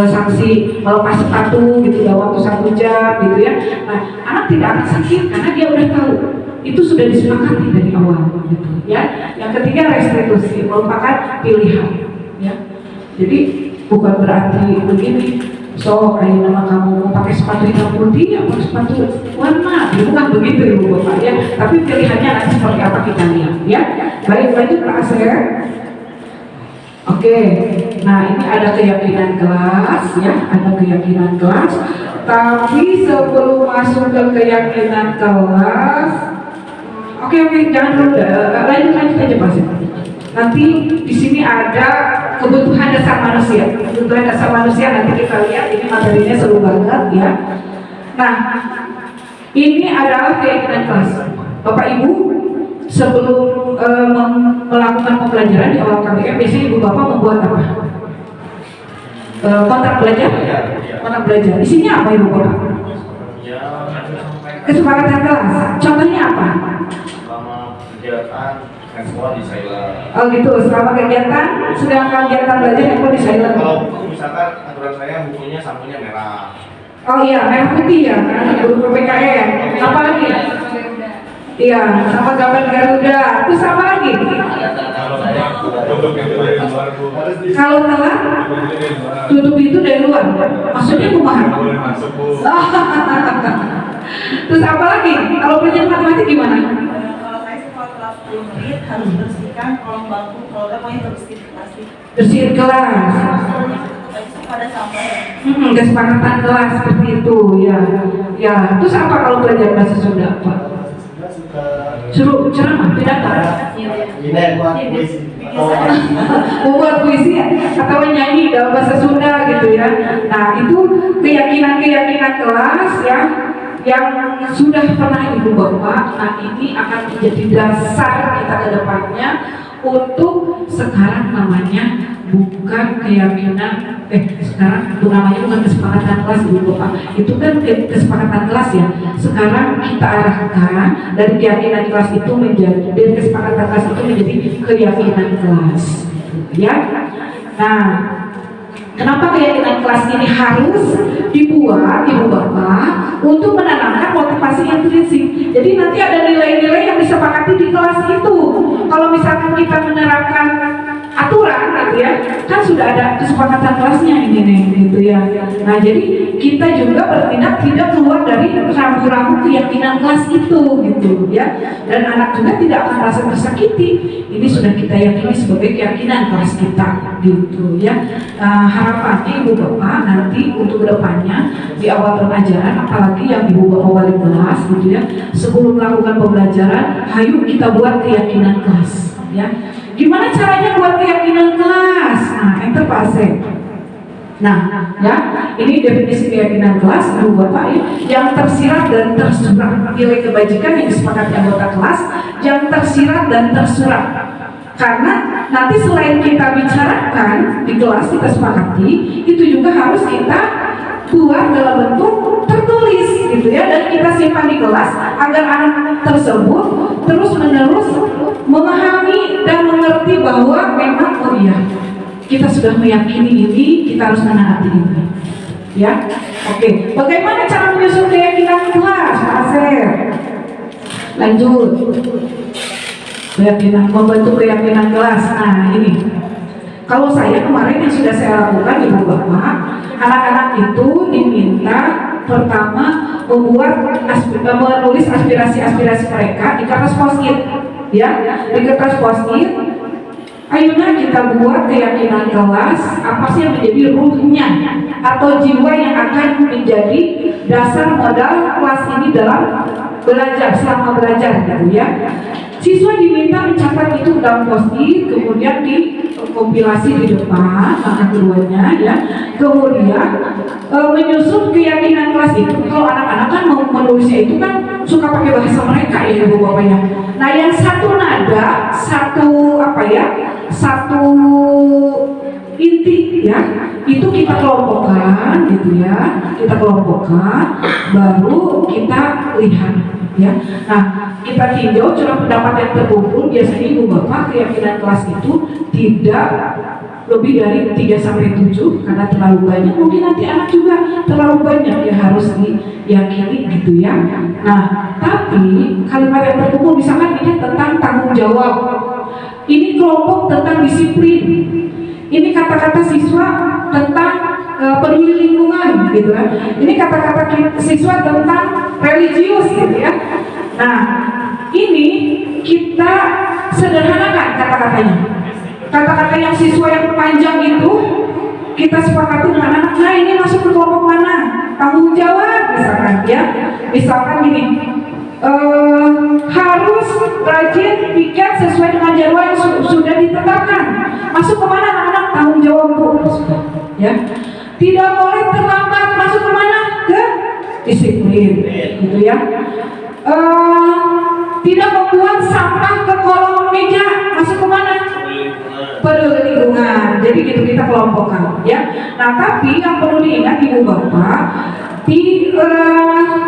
Speaker 3: sanksi melepas sepatu gitu dalam waktu 1 jam gitu ya. Nah, anak tidak akan sakit karena dia udah tahu itu sudah disepakati dari awal gitu ya. Yang ketiga restitusi merupakan pilihan ya. Jadi bukan berarti begini, so kayak nama kamu mau pakai sepatu hitam putih ya pakai sepatu warna, bukan begitu Ibu Bapak ya. Tapi pilihannya nanti seperti apa kita lihat ya. Baik, lanjut Pak Asher. Oke, nah ini ada keyakinan kelas ya, ada keyakinan kelas. Tapi sebelum masuk ke keyakinan kelas, oke, jangan dulu, lanjut aja Pak. Nanti di sini ada kebutuhan dasar manusia. Kebutuhan dasar manusia nanti kita lihat, ini materinya seru banget ya. Nah, ini adalah keyakinan kelas. Bapak Ibu, sebelum melakukan pembelajaran di awal KBM, biasanya Ibu Bapak membuat apa? Kontrak belajar? Kontrak belajar. Isinya apa Ibu Bapak? Kesepakatan kelas. Contohnya apa?
Speaker 5: Selama kegiatan handphone di silent.
Speaker 3: Oh gitu, selama kegiatan, sedang kegiatan belajar handphone di silent.
Speaker 5: Kalau buku misalkan aturan saya bukunya sampulnya merah.
Speaker 3: Oh iya, merah putih ya, karena guru PPKN. Apa lagi? Iya, sama gambar Garuda. Terus apa lagi? Kalau telat, tutup itu dari luar. Maksudnya kumaha? Terus apa lagi? Kalau pelajaran matematik gimana?
Speaker 2: Kalau saya sih kalau telat 10 menit harus bersihkan kolong bangku, kalau nggak pokoknya bersihin plastik.
Speaker 3: Bersihin kelas.
Speaker 2: Pada sampah.
Speaker 3: Kesepakatan kelas seperti itu ya. Ya, terus apa kalau belajar bahasa Sunda, Pak? Suruh ceramah, pidato. Membuat puisi atau nyanyi dalam bahasa Sunda gitu ya. Nah, itu keyakinan kelas ya yang sudah pernah Ibu Bapak. Nah, ini akan menjadi dasar kita ke depannya untuk sekarang namanya bukan keyakinan sekarang itu namanya bukan kesepakatan kelas Ibu Bapak, itu kan kesepakatan kelas ya. Sekarang kita arahkan dari keyakinan kelas itu menjadi, dari kesepakatan kelas itu menjadi keyakinan kelas ya. Nah, kenapa keyakinan kelas ini harus dibuat Ibu Bapak untuk menanamkan motivasi intrinsik. Jadi nanti ada nilai-nilai yang disepakati di kelas itu. Kalau misalkan kita menerapkan aturan gitu ya, kan sudah ada kesepakatan kelasnya ini nih gitu ya. Nah, jadi kita juga bertindak tidak keluar dari rambu-rambu keyakinan kelas itu gitu ya. Dan anak juga tidak akan merasa tersakiti. Ini sudah kita yakini sebagai keyakinan kelas kita gitu ya. Harapannya Ibu Bapak nanti untuk kedepannya di awal pelajaran, apalagi yang Ibu Bapak wali kelas gitu ya, sebelum melakukan pembelajaran, hayu kita buat keyakinan kelas ya. Gimana caranya buat keyakinan kelas? Nah, enter Pak Asep. Nah, ya, ini definisi keyakinan kelas Ibu Bapak ya, yang tersirat dan tersurat, nilai kebajikan yang disepakati anggota kelas, yang tersirat dan tersurat. Karena nanti selain kita bicarakan di kelas, kita sepakati, itu juga harus kita buat dalam bentuk tertulis gitu ya, dan kita simpan di kelas agar anak tersebut terus menerus memahami dan mengerti bahwa memang oh iya kita sudah meyakini ini, kita harus menaati ini. Ya, oke. Bagaimana cara menyusun keyakinan kelas, Pak Asep? Lanjut. Keyakinan, membentuk keyakinan kelas. Nah, ini. Kalau saya kemarin yang sudah saya lakukan, Ibu Bapak, anak-anak itu diminta pertama menulis aspirasi-aspirasi mereka di kertas post-it, ya, di kertas post-it. Ayolah kita buat keyakinan kelas, apa sih yang menjadi ruhnya atau jiwa yang akan menjadi dasar modal kelas ini dalam belajar, selama belajar gitu ya. Siswa diminta mencatat itu dalam post-it, kemudian dikompilasi di depan maka keduanya ya. Kemudian menyusun keyakinan kelas itu. Kalau anak-anak kan mau menulisnya itu kan suka pakai bahasa mereka ya Ibu Bapak ya. Nah, yang satu nada, satu inti ya, itu kita kelompokkan gitu ya. Kita kelompokkan, baru kita lihat ya. Nah, kita tinjau curah pendapat yang terkumpul. Biasanya Ibu Bapak keyakinan kelas itu tidak lebih dari 3-7 karena terlalu banyak. Mungkin nanti anak juga terlalu banyak yang harus diyakini gitu ya. Nah, tapi kalimat yang terkumpul misalkan ini tentang tanggung jawab, ini kelompok tentang disiplin, ini kata-kata siswa tentang peduli lingkungan gitu ya. Ini kata-kata siswa tentang religius gitu ya. Nah, ini kita sederhanakan kata-katanya. Kata-kata yang siswa yang panjang itu kita sepakati dengan anak, nah ini masuk ke kelompok mana? Tanggung jawab misalkan ya. Misalkan gini, harus rajin piket sesuai dengan jadwal yang sudah ditetapkan. Masuk kemana anak-anak? Tanggung jawab Bu. Ya. Tidak boleh terlambat. Masuk kemana? Ke disiplin gitu ya. Tidak membuang sampah ke kolong meja. Masuk kemana? Peduli lingkungan. Jadi gitu kita kelompokkan ya. Nah, tapi yang perlu diingat Ibu Bapak, di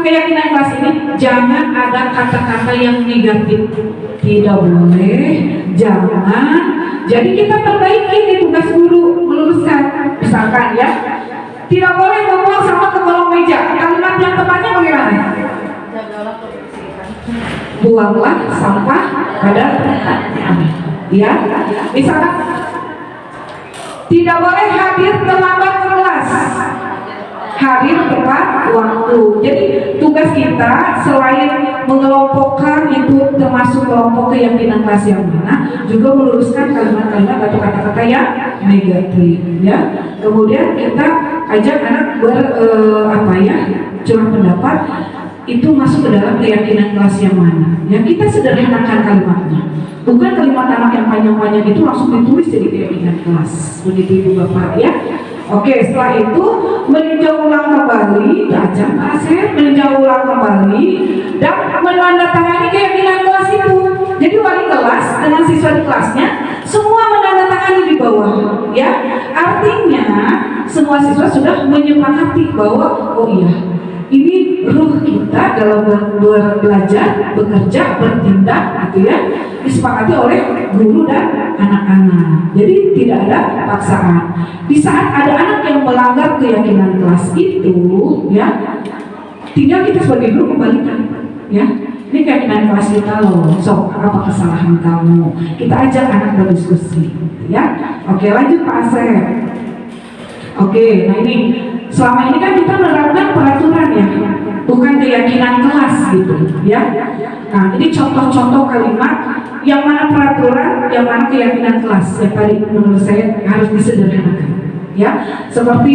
Speaker 3: keyakinan kelas ini jangan ada kata-kata yang negatif. Tidak boleh, jangan. Jadi kita perbaiki di tugas guru, meluruskan. Misalkan ya, tidak boleh membuang sampah ke kolong meja. Kalimat yang tepatnya bagaimana?
Speaker 2: Jagalah kebersihan.
Speaker 3: Buanglah sampah pada tempatnya. Ya, misalkan tidak boleh hadir terlambat ke kelas. Hadir tepat waktu. Jadi tugas kita selain mengelompokkan itu termasuk kelompok keyakinan kelas yang mana, juga meluruskan kalimat-kalimat atau kata-kata yang negatif ya. Kemudian kita ajak anak curah pendapat itu masuk ke dalam keyakinan kelas yang mana. Ya, kita sederhanakan kalimatnya. Bukan kalimat anak yang panjang-panjang itu langsung ditulis jadi keyakinan kelas. Begitu Ibu Bapak ya. Oke, setelah itu meninjau ulang kembali, ajak Pak Asep meninjau ulang kembali dan menandatangani keyakinan kelas itu. Jadi wali kelas dengan siswa di kelasnya semua menandatangani di bawah, ya. Artinya semua siswa sudah menyepakati bahwa oh iya, ini ruh kita dalam belajar, bekerja, bertindak, gitu ya, disepakati oleh guru dan anak-anak. Jadi tidak ada paksaan. Di saat ada anak yang melanggar keyakinan kelas itu, ya, tinggal kita sebagai guru kembalikan, ya. Ini keyakinan kelas kita loh. So, apa kesalahan kamu? Kita ajak anak berdiskusi, ya. Oke, lanjut Pak Asep. Oke, nah ini selama ini kan kita menerapkan peraturan ya, bukan keyakinan kelas gitu ya. Nah, ini contoh-contoh kalimat yang mana peraturan, yang mana keyakinan kelas yang tadi menurut saya harus disederhanakan ya. Seperti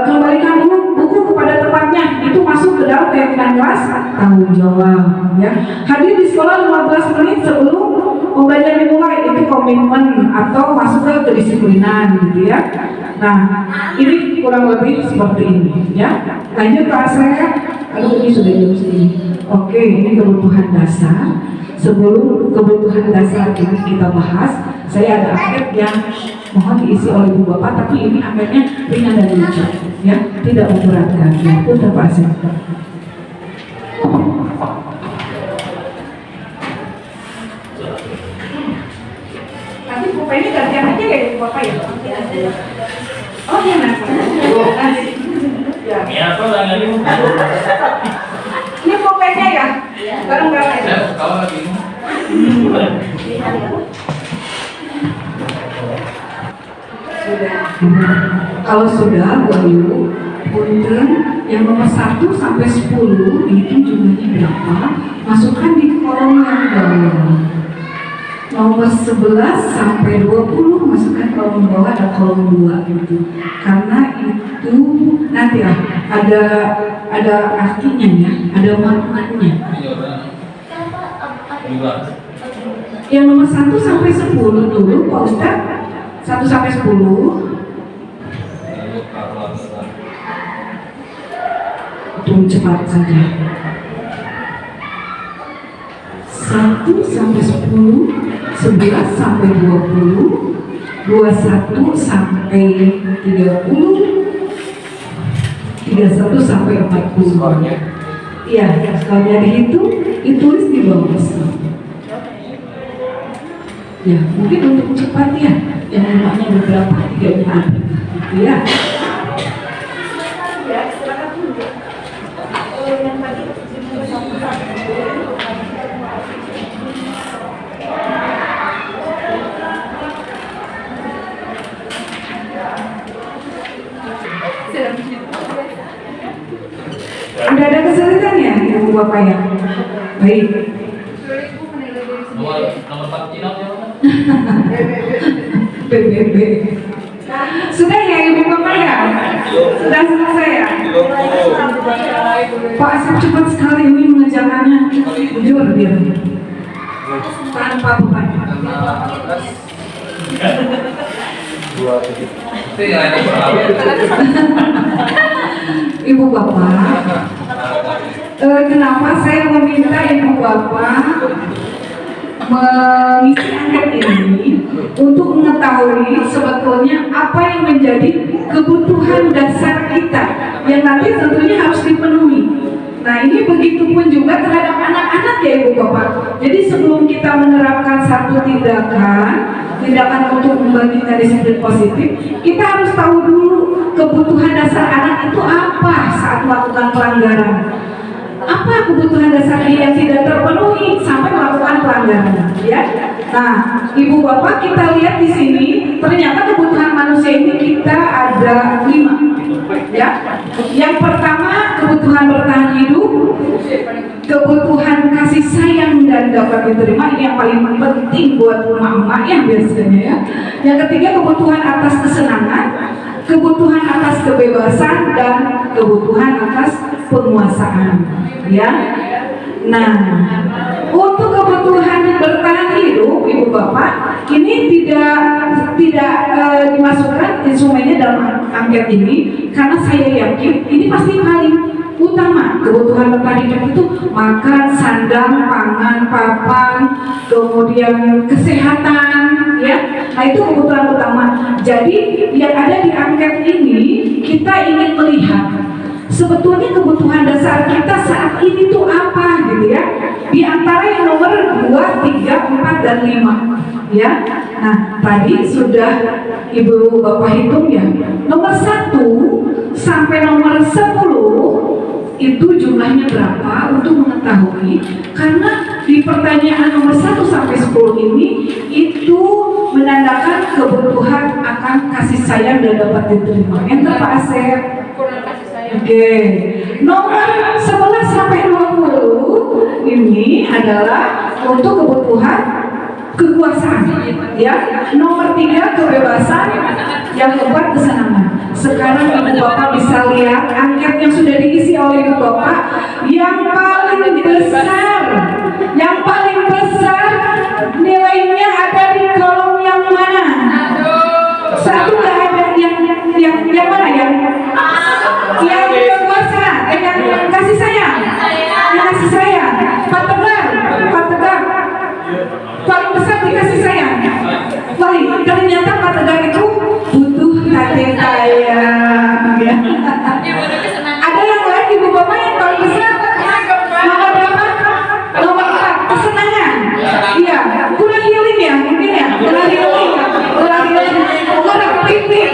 Speaker 3: kembalikan buku kepada tempatnya, itu masuk ke dalam keyakinan kelas, tanggung jawab ya. Hadir di sekolah 15 menit sebelum pembelajaran dimulai, itu komitmen atau masuk ke kedisiplinan gitu ya. Nah, ini kurang lebih seperti ini ya. Lanjut Pak Asep. Aduh, ini sudah jam segini. Oke, ini kebutuhan dasar. Sebelum kebutuhan dasar ini kita bahas, saya ada angket yang mohon diisi oleh Ibu Bapak, tapi ini anketnya ringan dan lucu ya, tidak memberatkan. Ya, itu Pak Asep. Nanti pokoknya gantian aja ya Ibu Bapak ya. Oh iya, Mas.
Speaker 1: Ya, apa lagi?
Speaker 3: Ini pokoknya ya, bareng-bareng aja.
Speaker 4: Kalau lagi
Speaker 3: Kalau sudah, Bayu, punten yang nomor 1 sampai 10 itu jumlahnya berapa? Masukkan di kolom yang bawah. Nomor 11 sampai 20 masukkan kolom bawah, ada kolom 2 gitu. Karena itu nanti ya ada artinya ya, ada maknanya. Yang nomor 1 sampai 10 dulu Pak Ustadz. 1 sampai 10. Hitung cepat saja. 1 sampai 10, 11 sampai 20, 21 sampai 30, 31 sampai 40. Iya, skornya dihitung, ditulis di bawah. Ya, mungkin untuk cepat ya, yang rumahnya beberapa, 3 nya ada. Ya. Ada kesulitan ya, Ibu Bapak ya? Baik.
Speaker 4: nomor 4 Cina siapa?
Speaker 3: PBB. Sudah ya Ibu Bapak ya? Sudah selesai ya? Pak Asep cepat sekali ini mengerjakannya. Jujur dia. Tanpa beban.
Speaker 4: Itu yang ada pertama.
Speaker 3: Ibu Bapak, kenapa saya meminta Ibu Bapak mengisi angket ini untuk mengetahui sebetulnya apa yang menjadi kebutuhan dasar kita yang nanti tentunya harus dipenuhi. Nah ini begitu pun juga terhadap anak-anak ya Ibu Bapak. Jadi sebelum kita menerapkan satu tindakan untuk membagikan disiplin positif, kita harus tahu dulu kebutuhan dasar anak itu apa saat melakukan pelanggaran. Apa kebutuhan dasar dia yang tidak terpenuhi sampai melakukan pelanggaran, ya? Nah, Ibu Bapak kita lihat di sini ternyata kebutuhan manusia ini kita ada 5, ya. Yang pertama kebutuhan bertahan hidup, kebutuhan kasih sayang dan dapat diterima, ini yang paling penting buat emak-emak yang biasanya ya. Yang ketiga kebutuhan atas kesenangan, kebutuhan atas kebebasan dan kebutuhan atas penguasaan, ya. Nah, untuk kebutuhan bertahan hidup, Ibu Bapak, ini tidak dimasukkan instrumennya dalam angket ini karena saya yakin ini pasti paling utama. Kebutuhan bertahan hidup itu makan, sandang, pangan, papan, kemudian kesehatan, ya. Nah itu kebutuhan utama. Jadi yang ada di angket ini kita ingin melihat sebetulnya kebutuhan dasar kita saat ini tuh apa gitu ya. Di antara yang nomor 2, 3, 4, dan 5 ya. Nah tadi sudah Ibu Bapak hitung ya. Nomor 1 sampai nomor 10 itu jumlahnya berapa untuk mengetahui, karena di pertanyaan nomor 1 sampai 10 ini itu menandakan kebutuhan akan kasih sayang dan dapat diterima. Enter Pak Asep. Oke. Nomor 11 sampai 20 ini adalah untuk kebutuhan kekuasaan, ya. Nomor 3 kebebasan, yang keempat kesenangan. Sekarang Ibu Bapak bisa lihat angket yang sudah diisi oleh Ibu Bapak yang paling besar nilainya ada di kolom yang mana? Satu nggak ada yang mana ya? Yang kekuasaan, yang kasih sayang, yang kasih sayang. Pak Tegar, paling besar dikasih sayang. Paling ternyata Pak Tegar itu butuh kasih sayang. Ya. Ada yang lain Ibu Bapak yang paling besar? Nomor berapa? Nomor 4, kesenangan. Iya, kurang healing ya, mungkin ya. Kurang healing, kurang piknik.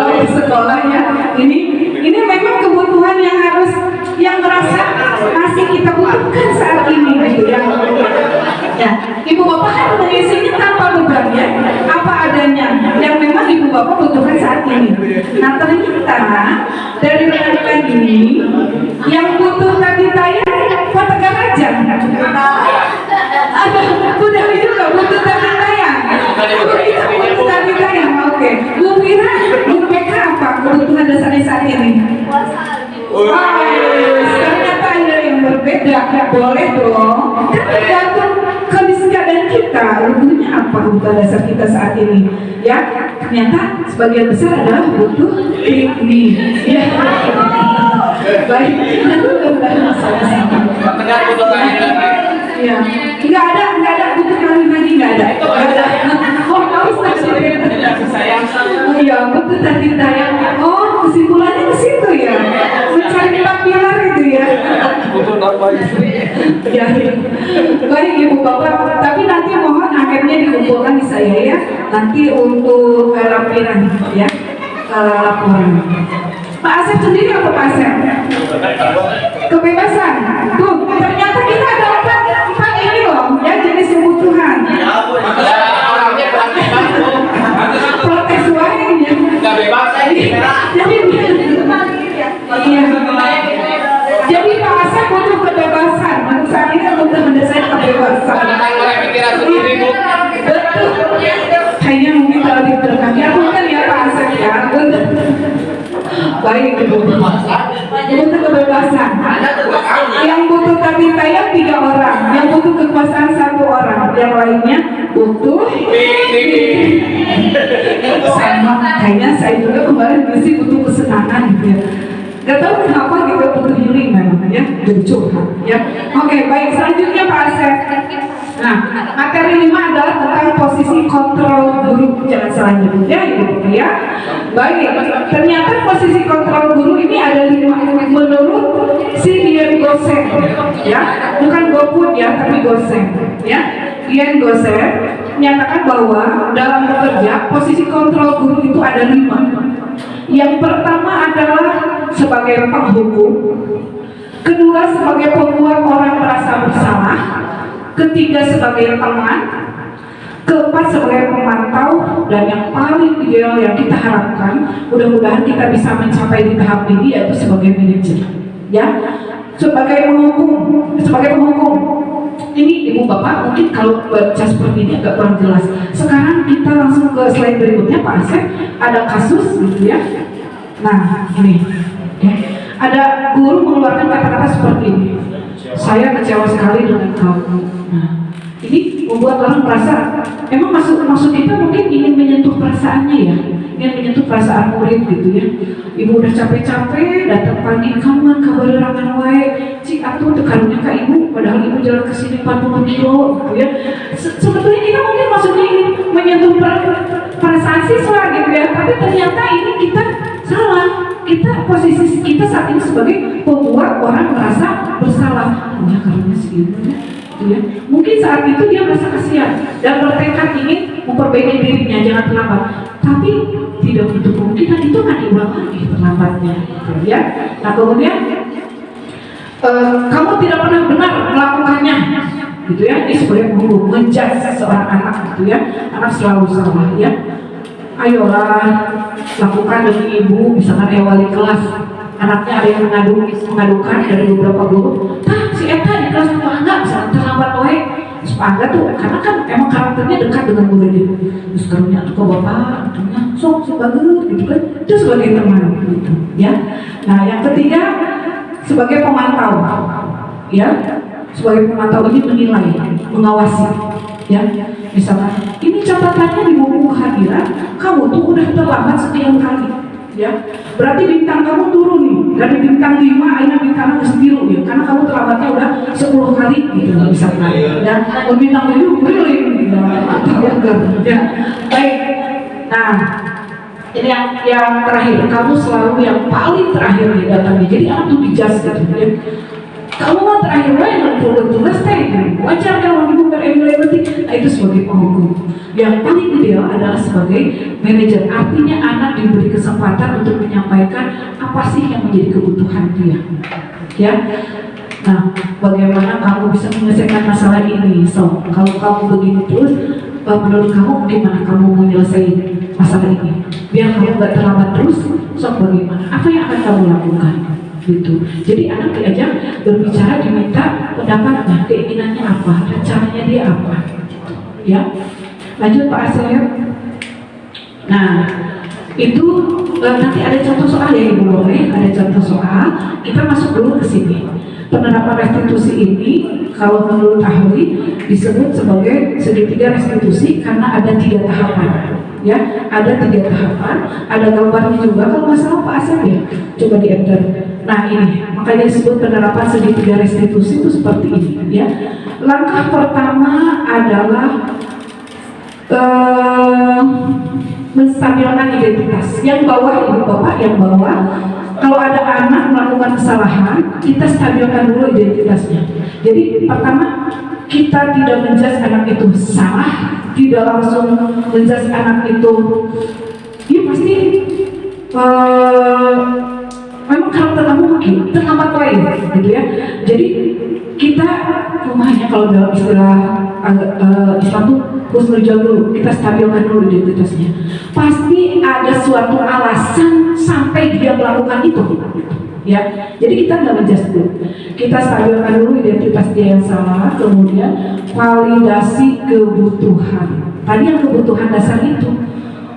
Speaker 3: kalau di sekolah ya, ini memang kebutuhan yang merasa masih kita butuhkan saat ini gitu ya. Ya, ibu bapak kan mengisinya tanpa beban ya, apa adanya yang memang ibu bapak butuhkan saat ini. Nah ternyata dari rekan ini yang butuh tadi tayang fotokan aja. Ada udah juga butuh tadi tayang. Butuh tadi tayang, oke. Bu Mira, Bu PK apa kebutuhan dasarnya saat ini? Ternyata ada yang berbeda, boleh dong. Kan tergantung kondisi keadaan kita, butuhnya apa kebutuhan dasar kita saat ini. Ya, ternyata sebagian besar adalah butuh ini. Ya, baik. Ya, nggak ada butuh kali lagi nggak ada. Oh, harus tadi. Iya, butuh tadi tayang. Oh, kesimpulannya ke situ ya. Mencari pilar itu ya. Ya, baik ibu bapak. Tapi nanti mohon akhirnya dikumpulkan di saya ya. Nanti untuk lampiran ya, laporan. Pak Asep sendiri apa Pak Asep? Kebebasan. Tuh, ternyata kita ada empat ini loh, ya jenis kebutuhan. Protes wae ya.
Speaker 5: Nggak bebas
Speaker 3: Jadi Pak Asep butuh kebebasan. Menurut saya butuh mendesain kebebasan. Betul. Kayaknya mungkin kalau diterangkan ya bukan ya Pak Asep ya. Baik ibu. Butuh kebebasan. Yang butuh tadi tayang 3 orang, yang butuh kekuasaan 1 orang, yang lainnya butuh sama. Kayaknya saya juga kemarin mesti butuh kesenangan gitu ya. Gak tahu kenapa kita butuh healing memang ya, jujur ya. Oke, baik, selanjutnya Pak Asep. Nah, materi 5 adalah tentang posisi kontrol guru jalan selanjutnya gitu ya. Baik, ternyata posisi kontrol guru ini ada 5 menurut si Dian Gosen ya, bukan GoFood ya, tapi Gosen ya. Dian Gosen menyatakan bahwa dalam bekerja posisi kontrol guru itu ada 5. Yang pertama adalah sebagai penghukum, kedua sebagai pembuat orang merasa bersalah, ketiga sebagai teman, keempat sebagai pemantau, dan yang paling ideal yang kita harapkan, mudah-mudahan kita bisa mencapai di tahap ini, yaitu sebagai manajer ya, sebagai penghukum. Ini ibu bapak mungkin kalau baca seperti ini agak kurang jelas. Sekarang kita langsung ke slide berikutnya Pak Asep. Ada kasus gitu ya. Nah ini ya. Ada guru mengeluarkan kata-kata seperti ini. Saya kecewa sekali dengan kamu. Nah, ini membuat orang merasa, emang maksud kita mungkin ingin menyentuh perasaannya ya, ingin menyentuh perasaan murid gitu ya. Ibu udah capek-capek datang pagi, kamu kan kabar rangan wae, cik atuh tekanunya ke ibu, padahal ibu jalan ke sini 40 kilo gitu ya. Sebetulnya kita mungkin maksudnya ingin menyentuh perasaan siswa gitu ya, tapi ternyata ini kita salah. Kita posisi kita saat ini sebagai pembuat orang merasa bersalah. Ya karena segini ya. Mungkin saat itu dia merasa kasihan dan bertekad ingin memperbaiki dirinya, jangan terlambat. Tapi tidak untuk kemungkinan itu akan diulang lagi terlambatnya, gitu ya. Nah kemudian kamu tidak pernah benar melakukannya, gitu ya. Ini sebagai guru menjudge seorang anak, gitu ya. Anak selalu salah, ya. Ayolah lakukan demi ibu, misalkan wali kelas anaknya ada yang mengadukan dari beberapa guru, si Eta di kelas enggak bisa terlambat wae. Sepangga tuh, karena kan emang karakternya dekat dengan muridnya. Terus karunya tuh ke bapak, katanya sok bagus gitu kan. Itu sebagai teman gitu, ya. Nah yang ketiga sebagai pemantau, ya. Sebagai pemantau ini menilai, mengawasi, ya. Misalkan ini catatannya di buku kehadiran, kamu tuh udah terlambat sekian kali, ya. Berarti bintang kamu turun nih, dari bintang 5 akhirnya bintang ke biru ya, karena kamu terlambatnya udah 10 kali gitu misalkan. Dan bintang 7 brilliant gitu. Ya. Baik. Nah, ini yang terakhir, kamu selalu yang paling terakhir di datangnya. Jadi aku tuh dijudge gitu ya. Kamu mah terakhir yang tugas teh, wajar kalau ibu berevaluasi. Nah itu sebagai penghukum. Yang paling ideal adalah sebagai manajer, artinya anak diberi kesempatan untuk menyampaikan apa sih yang menjadi kebutuhan dia, ya. Nah, bagaimana kamu bisa menyelesaikan masalah ini? So, kalau kamu begini terus, menurut kamu bagaimana kamu menyelesaikan masalah ini? Biar kamu nggak terlambat terus, so bagaimana? Apa yang akan kamu lakukan? Gitu. Jadi anak diajak berbicara, diminta pendapatnya, keinginannya apa, rencananya dia apa, ya. Lanjut Pak Asep. Nah, itu nanti ada contoh soal ya Ibu boleh, ada contoh soal. Kita masuk dulu ke sini. Penerapan restitusi ini kalau menurut ahli disebut sebagai segitiga restitusi karena ada 3 tahapan. Ya, ada 3 tahapan, ada gambarnya juga kalau nggak salah Pak Asep ya. Coba di enter. Nah ini, makanya disebut penerapan segitiga restitusi itu seperti ini. Ya, langkah pertama adalah menstabilkan identitas. Yang bawah Ibu Bapak, yang bawah, kalau ada anak melakukan kesalahan, kita stabilkan dulu identitasnya. Jadi pertama, kita tidak menjudge anak itu salah, tidak langsung menjudge anak itu ya pasti memang karakter kamu mungkin terlambat lain gitu ya. Jadi kita rumahnya kalau dalam istilah Islam tuh husnuzon dulu, kita stabilkan dulu identitasnya. Pasti ada suatu alasan sampai dia melakukan itu, ya. Jadi kita nggak menjudge dulu, kita stabilkan dulu identitas dia yang salah, kemudian validasi kebutuhan. Tadi yang kebutuhan dasar itu,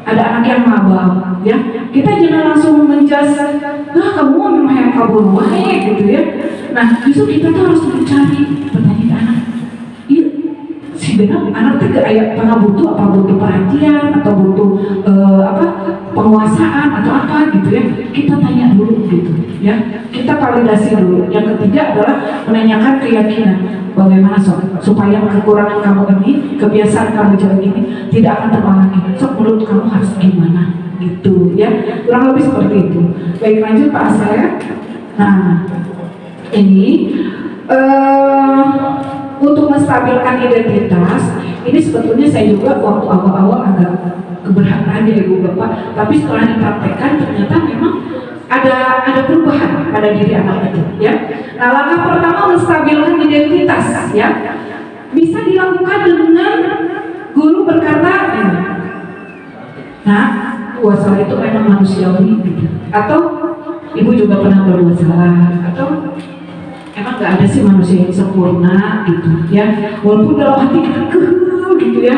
Speaker 3: ada anak yang mabal, ya. Kita jangan langsung menjudge, kamu memang yang kabur wae gitu ya. Nah, justru kita tuh harus mencari, bertanya ke anak, sebenarnya anak itu pernah butuh apa, butuh perhatian atau butuh penguasaan atau apa gitu ya. Kita tanya dulu gitu ya, kita validasi dulu. Yang ketiga adalah menanyakan keyakinan, bagaimana supaya kekurangan kamu ini, kebiasaan kamu jalan ini tidak akan terulang lagi. Menurut kamu harus gimana gitu ya, kurang lebih seperti itu. Baik, lanjut Pak Asep. Nah ini untuk menstabilkan identitas ini sebetulnya saya juga waktu awal-awal agak keberatan ya Ibu Bapak, tapi setelah dipraktekkan ternyata memang ada perubahan pada diri anak itu ya. Nah, langkah pertama menstabilkan identitas ya, bisa dilakukan dengan guru berkata ini, nah buat salah itu memang manusiawi gitu. Atau Ibu juga pernah berbuat salah, atau emang gak ada sih manusia yang sempurna gitu ya, walaupun dalam hati kita gitu ya,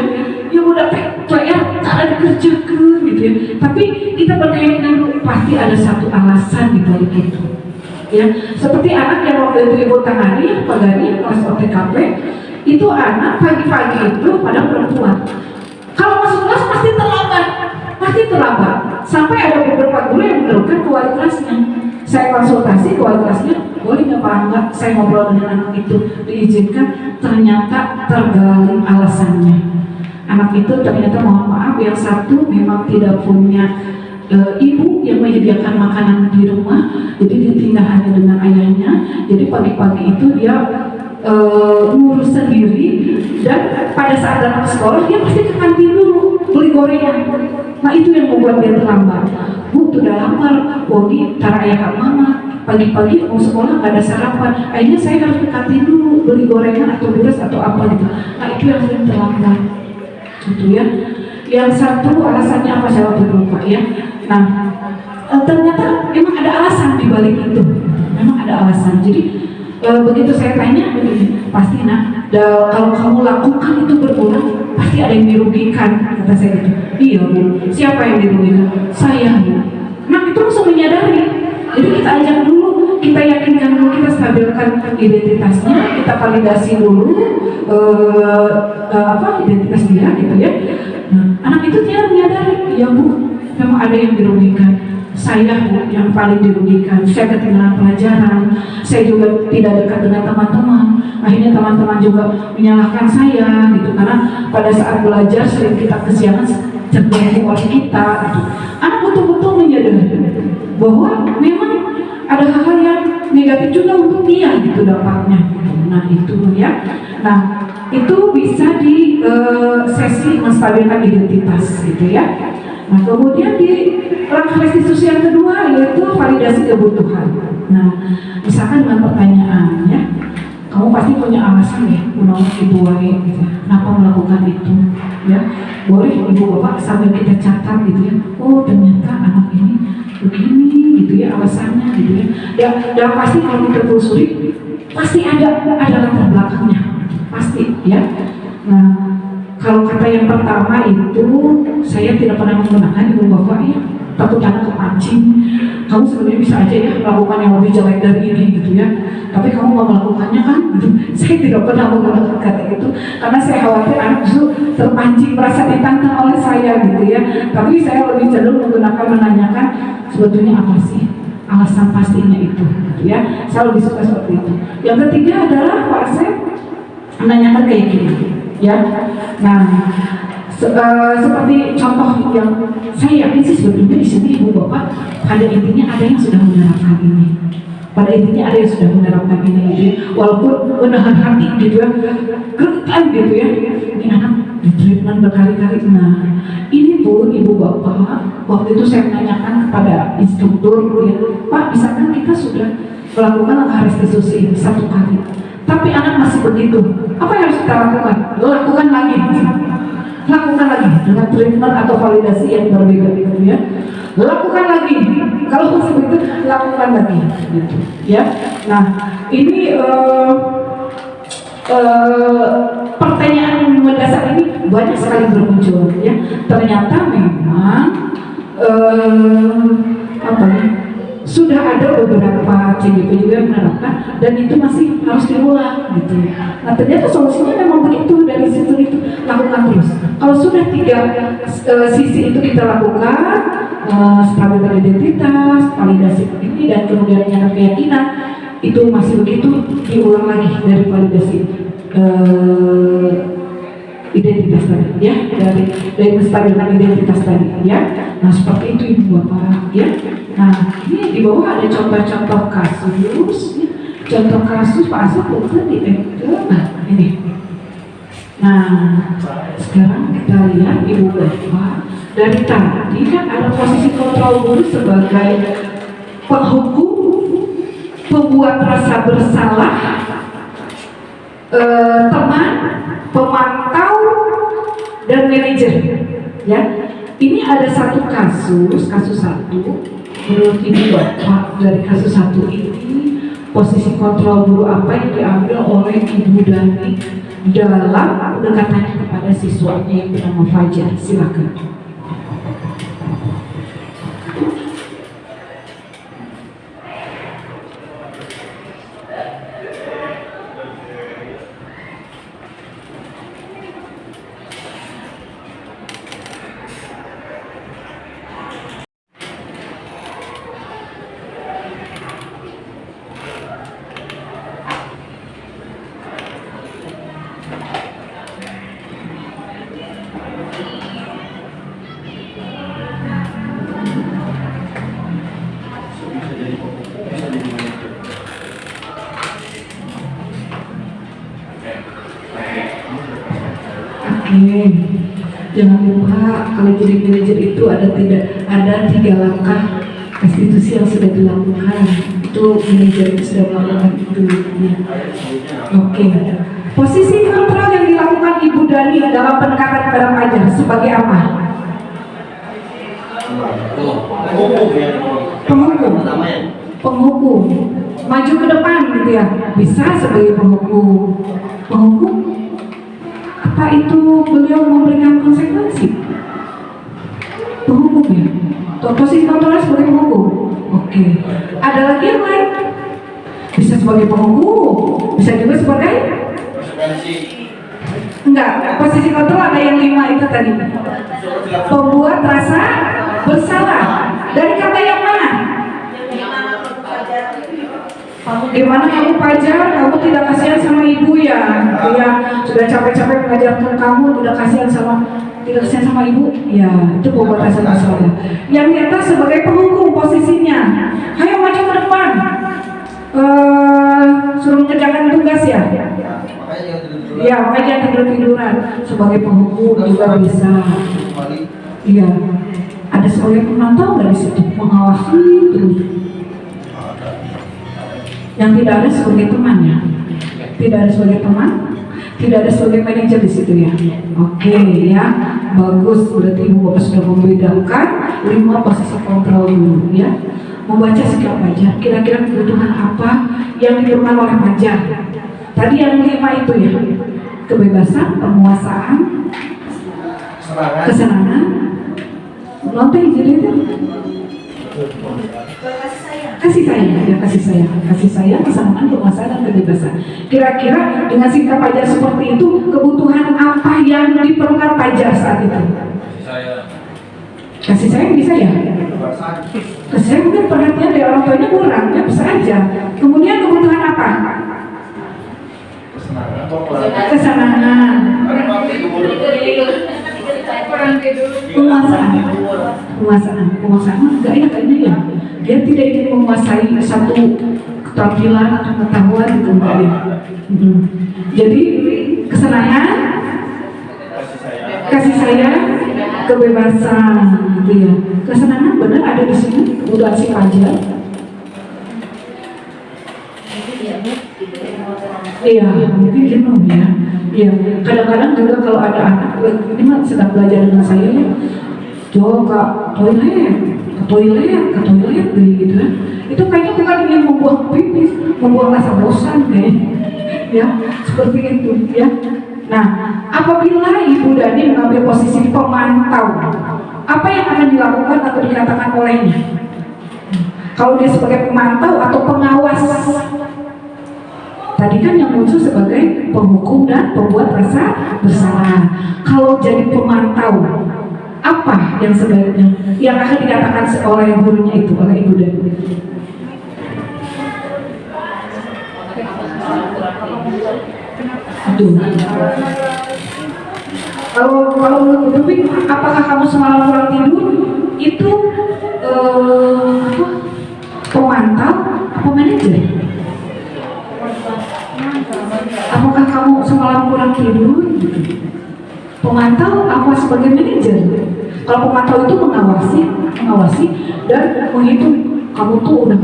Speaker 3: ya udah PR tak ada dikerjakan gitu ya, tapi kita berkeyakinan pasti ada satu alasan di balik itu ya. Seperti anak yang waktu itu Ibu tangani ya, Pak Gani, kelas OTKP itu, anak pagi-pagi itu pada perempuan kalau masuk kelas pasti terlambat, sampai ada beberapa guru yang menurunkan ke wali kelasnya. Saya konsultasi ke wali kelasnya, boleh nggak Pak Angga saya ngobrol dengan anak itu, diizinkan. Ternyata tergali alasannya, anak itu ternyata mohon maaf yang satu memang tidak punya ibu yang menyediakan makanan di rumah, jadi dia tinggal hanya dengan ayahnya. Jadi pagi-pagi itu dia ngurus sendiri, dan pada saat datang ke sekolah dia pasti ke kantin dulu beli gorengan. Nah itu yang membuat dia terlambat. Bu, udah lapar, Wogi, tar ayah kak mama, pagi-pagi mau sekolah gak ada sarapan, akhirnya saya harus ke kantin dulu beli gorengan atau beras atau apa gitu. Nah itu yang sering terlambat gitu ya. Yang satu alasannya apa, saya waktu lupa ya. Nah ternyata emang ada alasan di balik itu, memang ada alasan. Jadi begitu saya tanya begini, pasti kalau kamu lakukan itu berulang pasti ada yang dirugikan, kata saya gitu. Iya Bu, siapa yang dirugikan? Saya Bu. Nah itu langsung menyadari. Jadi kita ajak dulu, kita yakinkan dulu, kita stabilkan identitasnya, kita validasi dulu identitas dia gitu ya. Nah, anak itu dia menyadari, ya Bu, memang ada yang dirugikan. Saya Bu yang paling dirugikan, saya ketinggalan pelajaran, saya juga tidak dekat dengan teman-teman. Akhirnya teman-teman juga menyalahkan saya gitu, karena pada saat belajar sering kita kesiangan terganggu oleh kita gitu. Anak betul-betul menyadari bahwa memang ada hal-hal yang negatif juga untuk dia gitu dampaknya. Nah itu ya. Nah itu bisa di sesi menstabilkan identitas gitu ya. Nah kemudian di langkah restitusi yang kedua yaitu validasi kebutuhan. Nah misalkan dengan pertanyaan ya, kamu pasti punya alasan ya menolong ibu wae gitu ya. Kenapa melakukan itu ya? Boleh ibu bapak sambil kita catat gitu ya. Oh ternyata anak ini begini gitu ya alasannya gitu ya. Dan pasti kalau kita telusuri pasti ada latar belakangnya pasti ya. Nah kalau kata yang pertama itu saya tidak pernah menggunakan ibu bapak ya, takut anak kepancing. Kamu sebenarnya bisa aja ya melakukan yang lebih jelek dari ini gitu ya, tapi kamu mau melakukannya kan gitu. Saya tidak pernah menggunakan kata itu karena saya khawatir anak justru terpancing merasa ditantang oleh saya gitu ya. Tapi saya lebih cenderung menggunakan menanyakan sebetulnya apa sih alasan pastinya itu gitu ya. Saya lebih suka seperti itu. Yang ketiga adalah Pak Asep menanyakan kayak gini ya. Nah seperti contoh yang saya yakin sih sebetulnya di sini ibu bapak pada intinya ada yang sudah menerapkan ini, pada intinya ada yang sudah menerapkan ini gitu ya. Walaupun menahan hati gitu ya, gregetan gitu ya, ini anak di treatment berkali-kali. Nah ini pun ibu bapak waktu itu saya menanyakan kepada instruktur gitu ya, Pak misalkan kita sudah melakukan langkah restitusi ini 1 kali tapi anak masih begitu, apa yang harus kita lakukan? Lakukan lagi dengan treatment atau validasi yang berbeda gitu ya. Lakukan lagi, kalau masih begitu lakukan lagi gitu ya. Nah ini pertanyaan mendasar ini banyak sekali bermuncul ya. Ternyata memang apa ya, sudah ada beberapa CGP juga yang menerapkan dan itu masih harus diulang gitu. Nah ternyata solusinya memang begitu, dari situ itu lakukan terus. Kalau sudah 3 sisi itu kita lakukan, stabilitas identitas, validasi ini dan kemudian menyatakan keyakinan, itu masih begitu diulang lagi dari validasi identitas tadi ya, dari menstabilkan identitas tadi ya. Nah seperti itu ibu bapak ya. Nah ini di bawah ada contoh-contoh kasus ya. Contoh kasus Pak Asep bukan di nah ini. Nah sekarang kita lihat ibu bapak, dari tadi kan ada posisi kontrol guru sebagai penghukum, pembuat rasa bersalah, teman, pemantau, dan manajer ya. Ini ada satu kasus 1 menurut ibu bapak, dari kasus 1 ini posisi kontrol guru apa yang diambil oleh Ibu Dani dalam pendekatannya kepada siswanya yang bernama Fajar. Silakan. Jangan lupa kalau jadi manajer itu ada 3 langkah restitusi yang sudah dilakukan. Itu manajer itu sudah melakukan itu ya. Oke. Posisi kontrol yang dilakukan Ibu Dani dalam pendekatan kepada Fajar sebagai apa? Penghukum. Maju ke depan gitu ya. Bisa sebagai penghukum. Apa itu beliau memberikan konsekuensi? Penghukum ya? Posisi kontrolnya sebagai penghukum. Oke. Ada lagi yang lain? Bisa sebagai penghukum, bisa juga sebagai? Enggak, posisi kontrol ada yang 5 itu tadi. Pembuat rasa bersalah. Dari kata yang mana? Gimana kamu Fajar, kamu tidak kasihan sama ibu ya? Ya, sudah capek-capek mengajarkan kamu, tidak kasihan sama ibu? Ya, itu pembuat rasa bersalah. Yang di atas sebagai penghukum posisinya, ayo maju ke depan, suruh mengerjakan tugas ya.
Speaker 4: Makanya jangan tidur-tiduran.
Speaker 3: Iya, makanya jangan tidur-tiduran. Sebagai penghukum juga bisa. Iya. Ada sebagai pemantau nggak di situ? Mengawasi terus. Yang tidak ada sebagai teman ya? Tidak ada sebagai teman? Tidak ada sebagai manajer di situ ya? Oke ya, bagus. Berarti Ibu Bapak sudah membedakan 5 posisi kontrol dulu ya. Membaca sikap pajar, kira-kira kebutuhan apa yang diperlukan oleh pajar. Tadi yang 5 itu ya, kebebasan, penguasaan, kesenangan, nonton jadi itu kasih sayang, kesenangan, penguasaan, dan kebebasan. Kira-kira dengan sikap pajar seperti itu, kebutuhan apa yang diperlukan pajar saat itu? Kasih sayang bisa ya? Kasih sayang mungkin perhatian dari orang tuanya kurang, ya bisa aja. Kemudian kebutuhan apa? Kesenangan. Penguasaan enggak ya kayaknya ya. Dia tidak ingin menguasai satu keterampilan atau pengetahuan gitu enggak ya. Jadi kesenangan, kasih sayang, kebebasan gitu ya. Kesenangan benar ada di sini, kebutuhan si pajar. Iya, mungkin jenuh ya. Iya, kadang-kadang juga kalau ada anak ini mah sedang belajar dengan saya ya, Jo kak toilet gitu ya. Itu kayaknya bukan ingin membuang pipis, membuang rasa bosan kayaknya. Ya, seperti itu ya. Nah, apabila Ibu Dani mengambil posisi pemantau, apa yang akan dilakukan atau dikatakan olehnya? Kalau dia sebagai pemantau atau pengawas, tadi kan yang muncul sebagai penghukum dan pembuat rasa bersalah. Kalau jadi pemantau, apa yang sebaiknya yang akan dikatakan oleh gurunya itu, oleh Ibu Dani? Aduh. Kalau menurut Dupik, apakah kamu semalam kurang tidur itu pemantau apa manajer? Apakah kamu semalam kurang tidur? Pemantau apa sebagai manajer? Kalau pemantau itu mengawasi dan menghitung kamu tuh udah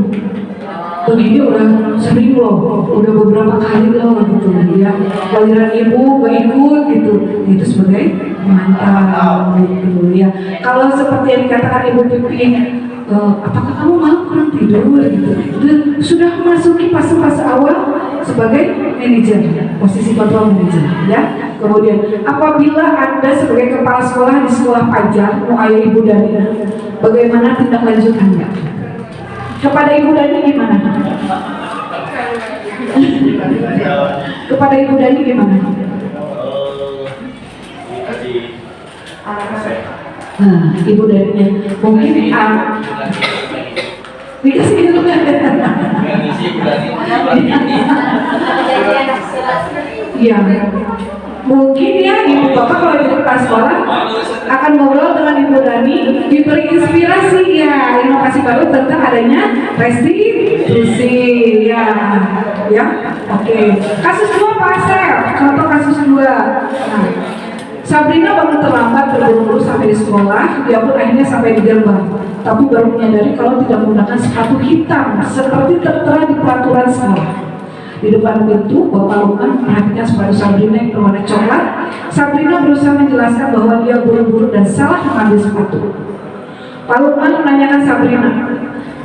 Speaker 3: begini udah sering loh, udah beberapa kali loh gitu ya. Pelajaran ibu gak ikut gitu, itu sebagai pemantau gitu ya. Kalau seperti yang dikatakan Ibu Pipi, apakah kamu malam kurang tidur gitu? Sudah masuki fase-fase awal sebagai manajer, posisi kontrol manajer ya. Kemudian apabila Anda sebagai kepala sekolah di sekolah pajar, ayah Ibu Dani, bagaimana tindak lanjut Anda? Kepada Ibu Dani gimana? Kepada Ibu Dani gimana? Nah, Ibu Dani mungkin dikasih dulu kan? Iya, mungkin ya Ibu Bapak kalau di kepala sekolah akan ngobrol dengan Ibu Dani, diberi inspirasi ya, inovasi baru tentang adanya restitusi ya, oke. Kasus 2 Pak Asep, contoh kasus 2. Nah, Sabrina bangun terlambat terburu-buru sampai di sekolah, dia pun akhirnya sampai di gerbang, tapi baru menyadari kalau tidak menggunakan sepatu hitam seperti tertera di peraturan sekolah. Di depan pintu, Bapak Lukman perhatikan sepatu Sabrina yang berwarna coklat. Sabrina berusaha menjelaskan bahwa dia buru-buru dan salah mengambil sepatu. Pak Lukman menanyakan Sabrina,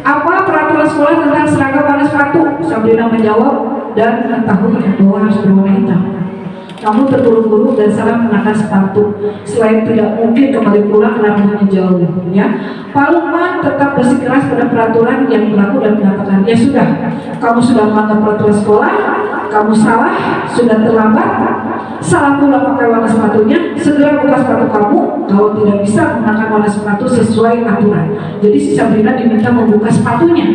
Speaker 3: apa peraturan sekolah tentang seragam warna sepatu? Sabrina menjawab dan mengetahui bahwa harus berwarna hitam. Kamu terburu-buru dan salah mengenakan sepatu. Selain tidak mungkin kembali pulang karena rumahnya jauh, ya. Pak Lukman tetap bersikeras pada peraturan yang berlaku dan mengatakan, ya sudah, kamu sudah melanggar peraturan sekolah, kamu salah, sudah terlambat, salah pula pakai warna sepatunya, segera buka sepatu kamu. Kalau tidak bisa menggunakan warna sepatu sesuai aturan. Jadi si Sabrina diminta membuka sepatunya.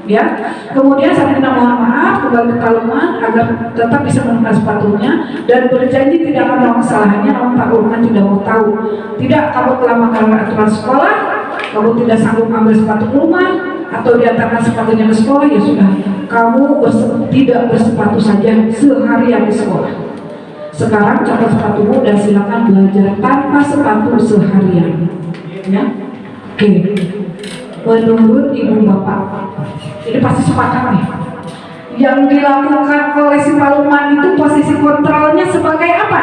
Speaker 3: Ya, kemudian Sabrina mohon maaf kembali ke Pak Lukman agar tetap bisa menemukan sepatunya dan berjanji tidak akan melakukan kesalahannya. Namun Pak Lukman tidak mau tahu. Tidak, kamu telah melanggar aturan sekolah, kamu tidak sanggup ambil sepatu rumah atau diantarkan sepatunya ke sekolah, ya sudah, kamu tidak bersepatu saja seharian di sekolah. Sekarang copot sepatumu dan silakan belajar tanpa sepatu seharian. Ya, oke. Menurut ibu bapak, ini pasti sepakat nih. Yang dilakukan oleh si Pak Lukman itu posisi kontrolnya sebagai apa?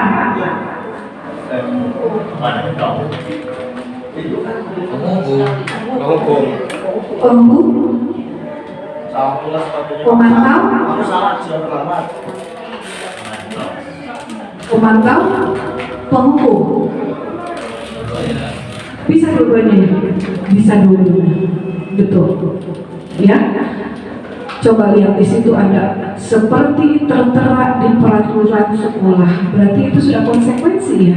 Speaker 3: Penghubung, pemantau, penghukum. Bisa dua-duanya ya? Bisa dua-duanya. Betul. Ya. Coba lihat di situ ada seperti tertera di peraturan sekolah. Berarti itu sudah konsekuensi ya.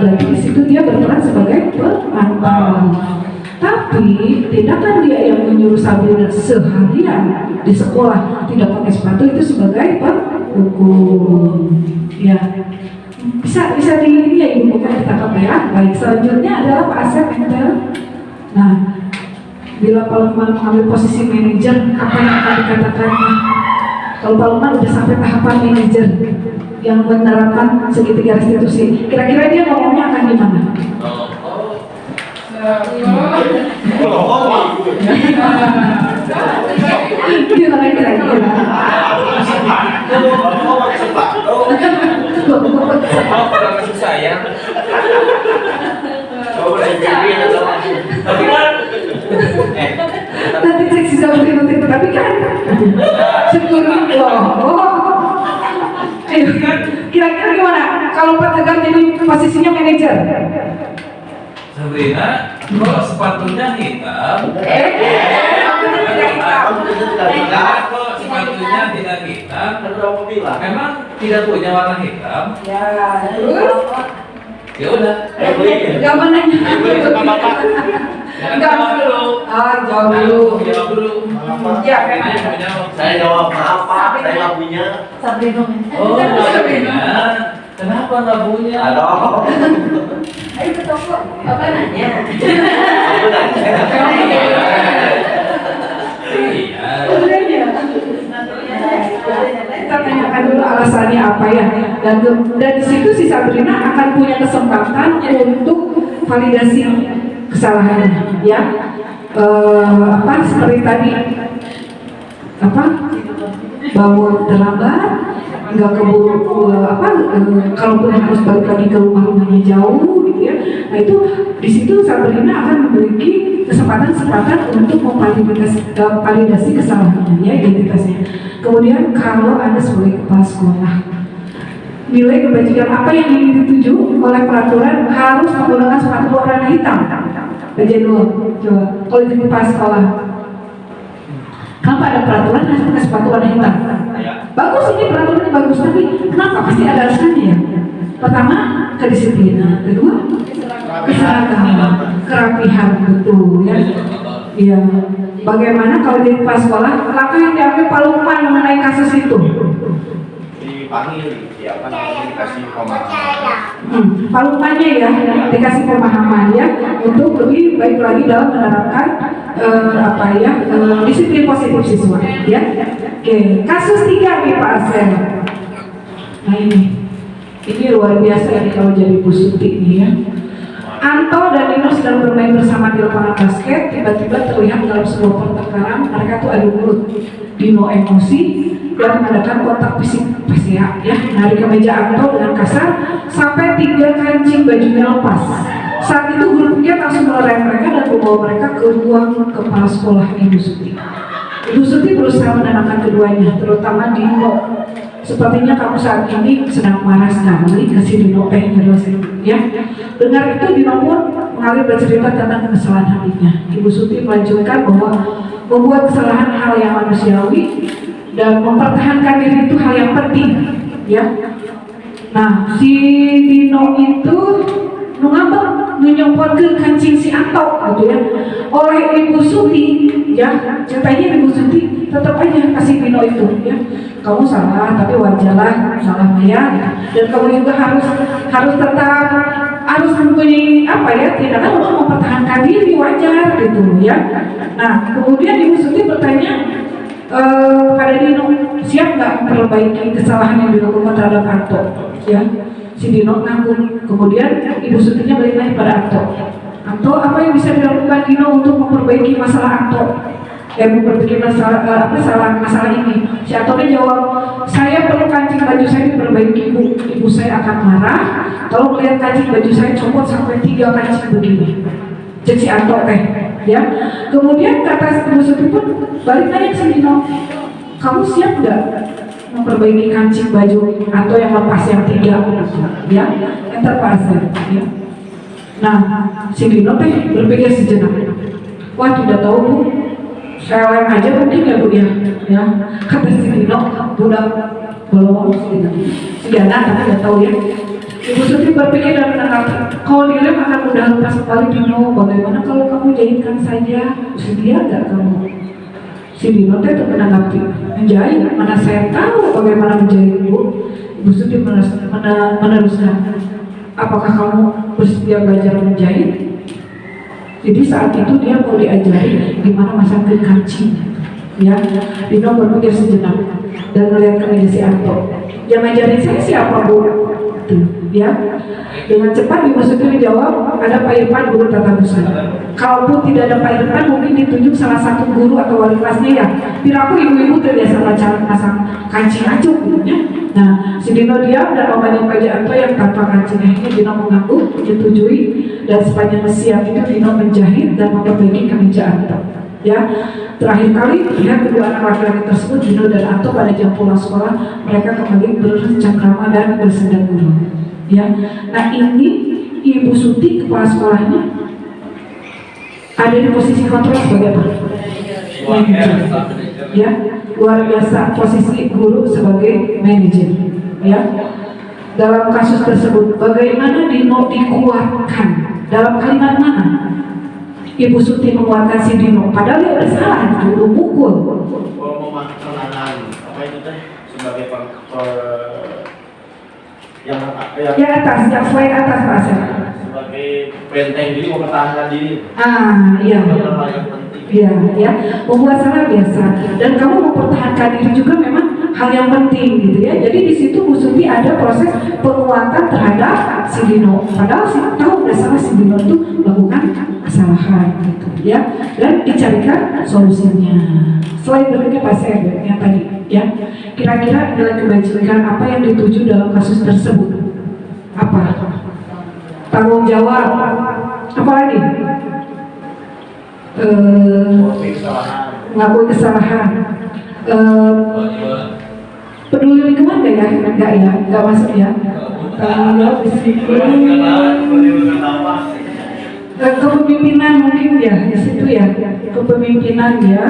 Speaker 3: Berarti di situ dia berperan sebagai pemantau. Tapi tindakan dia yang menyuruh Sabrina seharian di sekolah tidak pakai sepatu itu sebagai penghukum. Ya. Bisa di ya ibu bukan ditangkap ya. Baik, selanjutnya adalah Pak Asep Entel. Nah, bila Pak Lukman mengambil posisi manajer, apa yang akan dikatakan? Kalau Pak Lukman sudah sampai tahapan manajer yang menerapkan segitiga restitusi, kira-kira dia ngomongnya akan gimana? Gimana kira-kira?
Speaker 4: Orang masuk sayang.
Speaker 3: Nanti seksi sama tapi kan syukur loh. Ayo, kira-kira gimana kalau Pak Tegar jadi posisinya manajer?
Speaker 4: Sabrina, kalau sepatunya hitam. Kalau sepatunya tidak hitam, memang tidak punya warna hitam.
Speaker 2: Ya, terus?
Speaker 4: Ya udah.
Speaker 3: Gak mau nanya.
Speaker 4: Jawab dulu.
Speaker 3: Jawab dulu.
Speaker 4: Jawab dulu.
Speaker 3: Ya, kan.
Speaker 5: Saya jawab maaf Pak, saya nggak punya.
Speaker 2: Sabrina.
Speaker 4: Oh, nggak punya. Kenapa nggak punya?
Speaker 5: Aduh.
Speaker 2: Ayo ke toko. Apa nanya?
Speaker 5: Aku nanya.
Speaker 4: Iya.
Speaker 3: Kita tanyakan dulu alasannya apa ya, dan di situ si Sabrina akan punya kesempatan untuk validasi kesalahannya, ya. Apa seperti tadi, apa bangun terlambat, nggak keburu kalaupun harus balik lagi ke rumahnya jauh, gitu ya. Nah itu di situ Sabrina akan memiliki kesempatan untuk memvalidasi kesalahannya, ya, identitasnya. Kemudian kalau Anda sebagai kepala sekolah, nilai kebajikan apa yang ingin dituju oleh peraturan harus menggunakan sepatu warna hitam. Baca dulu, coba. Kalau di kepala sekolah, kenapa ada peraturan harus pakai sepatu warna hitam? Bagus, ini peraturannya bagus, tapi kenapa? Pasti ada alasannya ya. Pertama, kedisiplinan. Kedua, keseragaman, kerapihan, betul ya. Iya. Bagaimana kalau di kepala sekolah, langkah yang diambil Pak Lukman mengenai kasus itu?
Speaker 5: Dipanggil, ya kan dikasih pemahaman.
Speaker 3: Pak Lukmannya ya, dikasih pemahaman ya, untuk lebih baik lagi dalam menerapkan disiplin positif siswa ya. Oke, kasus 3 nih Pak Asep. Nah ini luar biasa ya kalau jadi Bu Suti nih ya. Anto dan Nino sedang bermain bersama di lapangan basket. Tiba-tiba terlihat dalam sebuah pertengkaran mereka tuh adu mulut. Dino emosi dan mengadakan kontak fisik ya, narik ke meja Anto dengan kasar sampai 3 kancing bajunya lepas. Saat itu guru pikir langsung melerai mereka dan membawa mereka ke ruang kepala sekolah Ibu Suti. Ibu Suti berusaha menenangkan keduanya, terutama Dino. Sepertinya kamu saat ini sedang marah sekali, kasih Dino ya. Dengar itu Dino pun mengalir bercerita tentang kesalahan hatinya. Ibu Suti melanjutkan bahwa membuat kesalahan hal yang manusiawi dan mempertahankan diri itu hal yang penting, ya. Nah, si Dino itu menyopor ke kancing si Anto, gitu ya. Oleh Ibu Suti, ya, ceritanya Ibu Suti tetap aja kasih Dino itu, ya. Kamu salah, tapi wajarlah salah Maya, gitu. Dan kamu juga harus mempunyai tindakan untuk mempertahankan diri, wajar gitu, ya. Nah, kemudian Ibu Suti bertanya, Pada Dino siap nggak memperbaiki kesalahan yang dilakukan terhadap Anto? Ya, si Dino ngaku. Kemudian Ibu Sutinya balik lagi pada Anto. Anto, apa yang bisa dilakukan Dino untuk memperbaiki masalah Anto? Memperbaiki masalah masalah ini. Si Anto jawab, saya perlu kancing baju saya diperbaiki Bu. Ibu saya akan marah kalau melihat kancing baju saya copot sampai 3 kancing begini. Cek si Anto ya. Kemudian kata Ibu Suti pun balik nanya ke Dino, kamu siap nggak memperbaiki kancing baju atau yang lepas yang 3 ya, yang terpasang ya. Nah, si Dino berpikir sejenak, wah tidak tahu Bu, seleweng aja mungkin ya Bu ya. Kata si Dino, budak belum si Dana tapi tidak tahu ya. Ibu Suti berpikir dan menanggapi, kalau dilem akan mudah lepas kembali Dino, bagaimana kalau kamu jahitkan saja, sedia nggak kamu? Si Dino itu menanggapi, menjahit, mana saya tahu bagaimana menjahit Bu. Ibu Suti meneruskan, apakah kamu bersedia belajar menjahit? Jadi saat itu dia mau diajari gimana masang kancing ya. Dino berpikir sejenak dan melihat ke meja si Anto, yang ngajarin saya siapa Bu? Ya, dengan cepat Ibu Suti menjawab, ada Pak Irfan guru tata busana. Kalaupun tidak ada Pak Irfan, mungkin ditunjuk salah satu guru atau wali kelasnya ya. Piraku ibu-ibu terbiasa pasang kancing acung gitu ya. Nah, si Dino diam dan memandang Pak Anto yang tanpa kancing. Akhirnya Dino mengaku menyetujui dan sepanjang siang itu Dino menjahit dan memperbaiki kemeja Anto. Ya, terakhir kali lihat kedua anak laki-laki tersebut, Dino dan Anto, pada jam pulang sekolah mereka kembali bercengkrama dan bersenda guru. Ya, nah ini Ibu Suti kepala sekolahnya ada di posisi kontrol sebagai apa? Manajer. Ya, luar biasa posisi guru sebagai manajer. Ya, dalam kasus tersebut bagaimana Dino dikuatkan? Dalam kalimat mana Ibu Suti menguatkan si Dino? Padahal dia udah salah, dulu pukul.
Speaker 5: Memaksakan apa itu teh sebagai yang
Speaker 3: atas, yang selain atas Pak Asep.
Speaker 5: Sebagai benteng diri, mempertahankan diri.
Speaker 3: Iya.
Speaker 5: Hal yang penting.
Speaker 3: Iya, ya. Membuat salah biasa. Dan kamu mempertahankan diri juga memang hal yang penting gitu ya. Jadi di situ Bu Suti ada proses penguatan terhadap si Dino. Padahal si tahu udah salah, si Dino itu melakukan kesalahan gitu ya. Dan dicarikan solusinya. Selain berikutnya Pak Seb yang tadi ya. Kira-kira nilai kebajikan apa yang dituju dalam kasus tersebut? Apa? Tanggung jawab. Apa lagi? Mengakui kesalahan. Peduli lingkungan nggak ya? Enggak ya, nggak masuk ya. Tanggung jawab disiplin. Kepemimpinan mungkin ya, di situ ya. Kepemimpinan ya.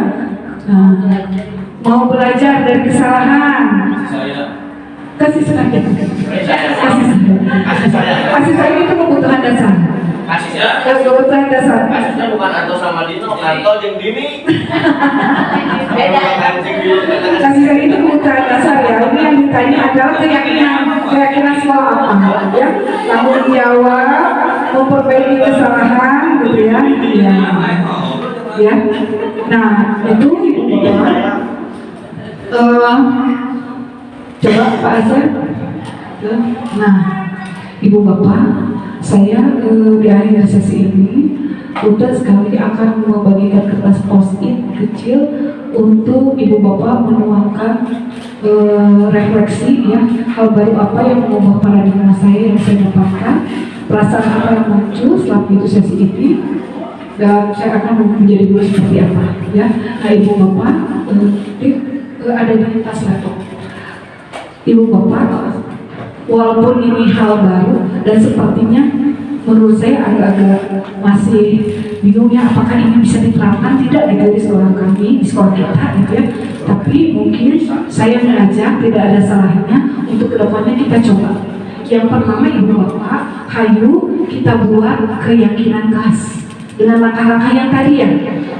Speaker 3: Mau belajar dari kesalahan. Kasih sayang. Kasih sayang itu kebutuhan dasar. Kebutuhan dasar.
Speaker 5: Kasihnya bukan Anto sama Dino, Anto jeung Dini.
Speaker 3: Kasih sayang itu kebutuhan dasar ya. Ini yang ditanya adalah keyakinan soal apa ya? Tanggung jawab, memperbaiki kesalahan gitu ya. Ya. Nah, itu coba Pak Asep. Nah, Ibu Bapak, saya di akhir sesi ini udah sekali akan membagikan kertas post-it kecil untuk Ibu Bapak menuangkan refleksi ya, hal baru apa yang mengubah paradigma saya yang saya dapatkan, perasaan apa yang muncul setelah itu sesi ini, dan saya akan menjadi guru seperti apa ya. Nah Ibu Bapak ada di tas laptop Ibu Bapak, walaupun ini hal baru dan sepertinya menurut saya agak-agak masih bingung ya, apakah ini bisa diterapkan tidak gitu di sekolah kami, di sekolah kita gitu ya. Tapi mungkin saya mengajak tidak ada salahnya untuk kedepannya kita coba. Yang pertama Ibu Bapak, hayu kita buat keyakinan khas dengan langkah-langkah yang tadi ya,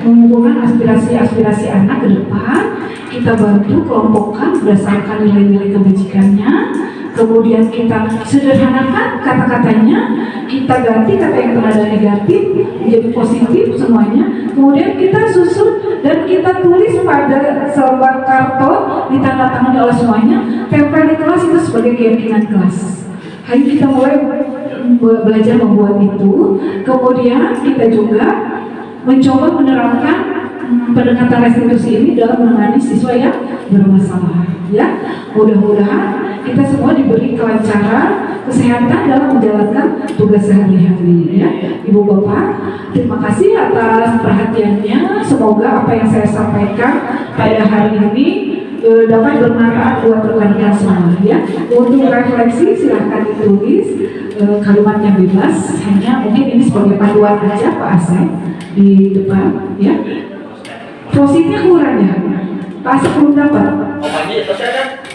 Speaker 3: mengumpulkan aspirasi-aspirasi anak ke depan, kita bantu kelompokkan berdasarkan nilai-nilai kebajikannya, kemudian kita sederhanakan kata-katanya, kita ganti kata yang ternada negatif menjadi positif semuanya, kemudian kita susun dan kita tulis pada selembar karton ditandatangani oleh semuanya, tempel di kelas itu sebagai keyakinan kelas. Hari kita mulai belajar membuat itu, kemudian kita juga mencoba menerapkan pendekatan restitusi ini dalam menangani siswa yang bermasalah. Ya, mudah-mudahan kita semua diberi kelancaran, kesehatan dalam menjalankan tugas sehari-hari. Ya, Ibu Bapak, terima kasih atas perhatiannya. Semoga apa yang saya sampaikan pada hari ini dapat bermanfaat buat rekan-rekan semua. Ya, untuk refleksi silahkan ditulis, kalimatnya bebas. Hanya mungkin ini sebagai panduan aja Pak Asep di depan. Ya, prosesnya kurang ya. Pak Asep belum dapat.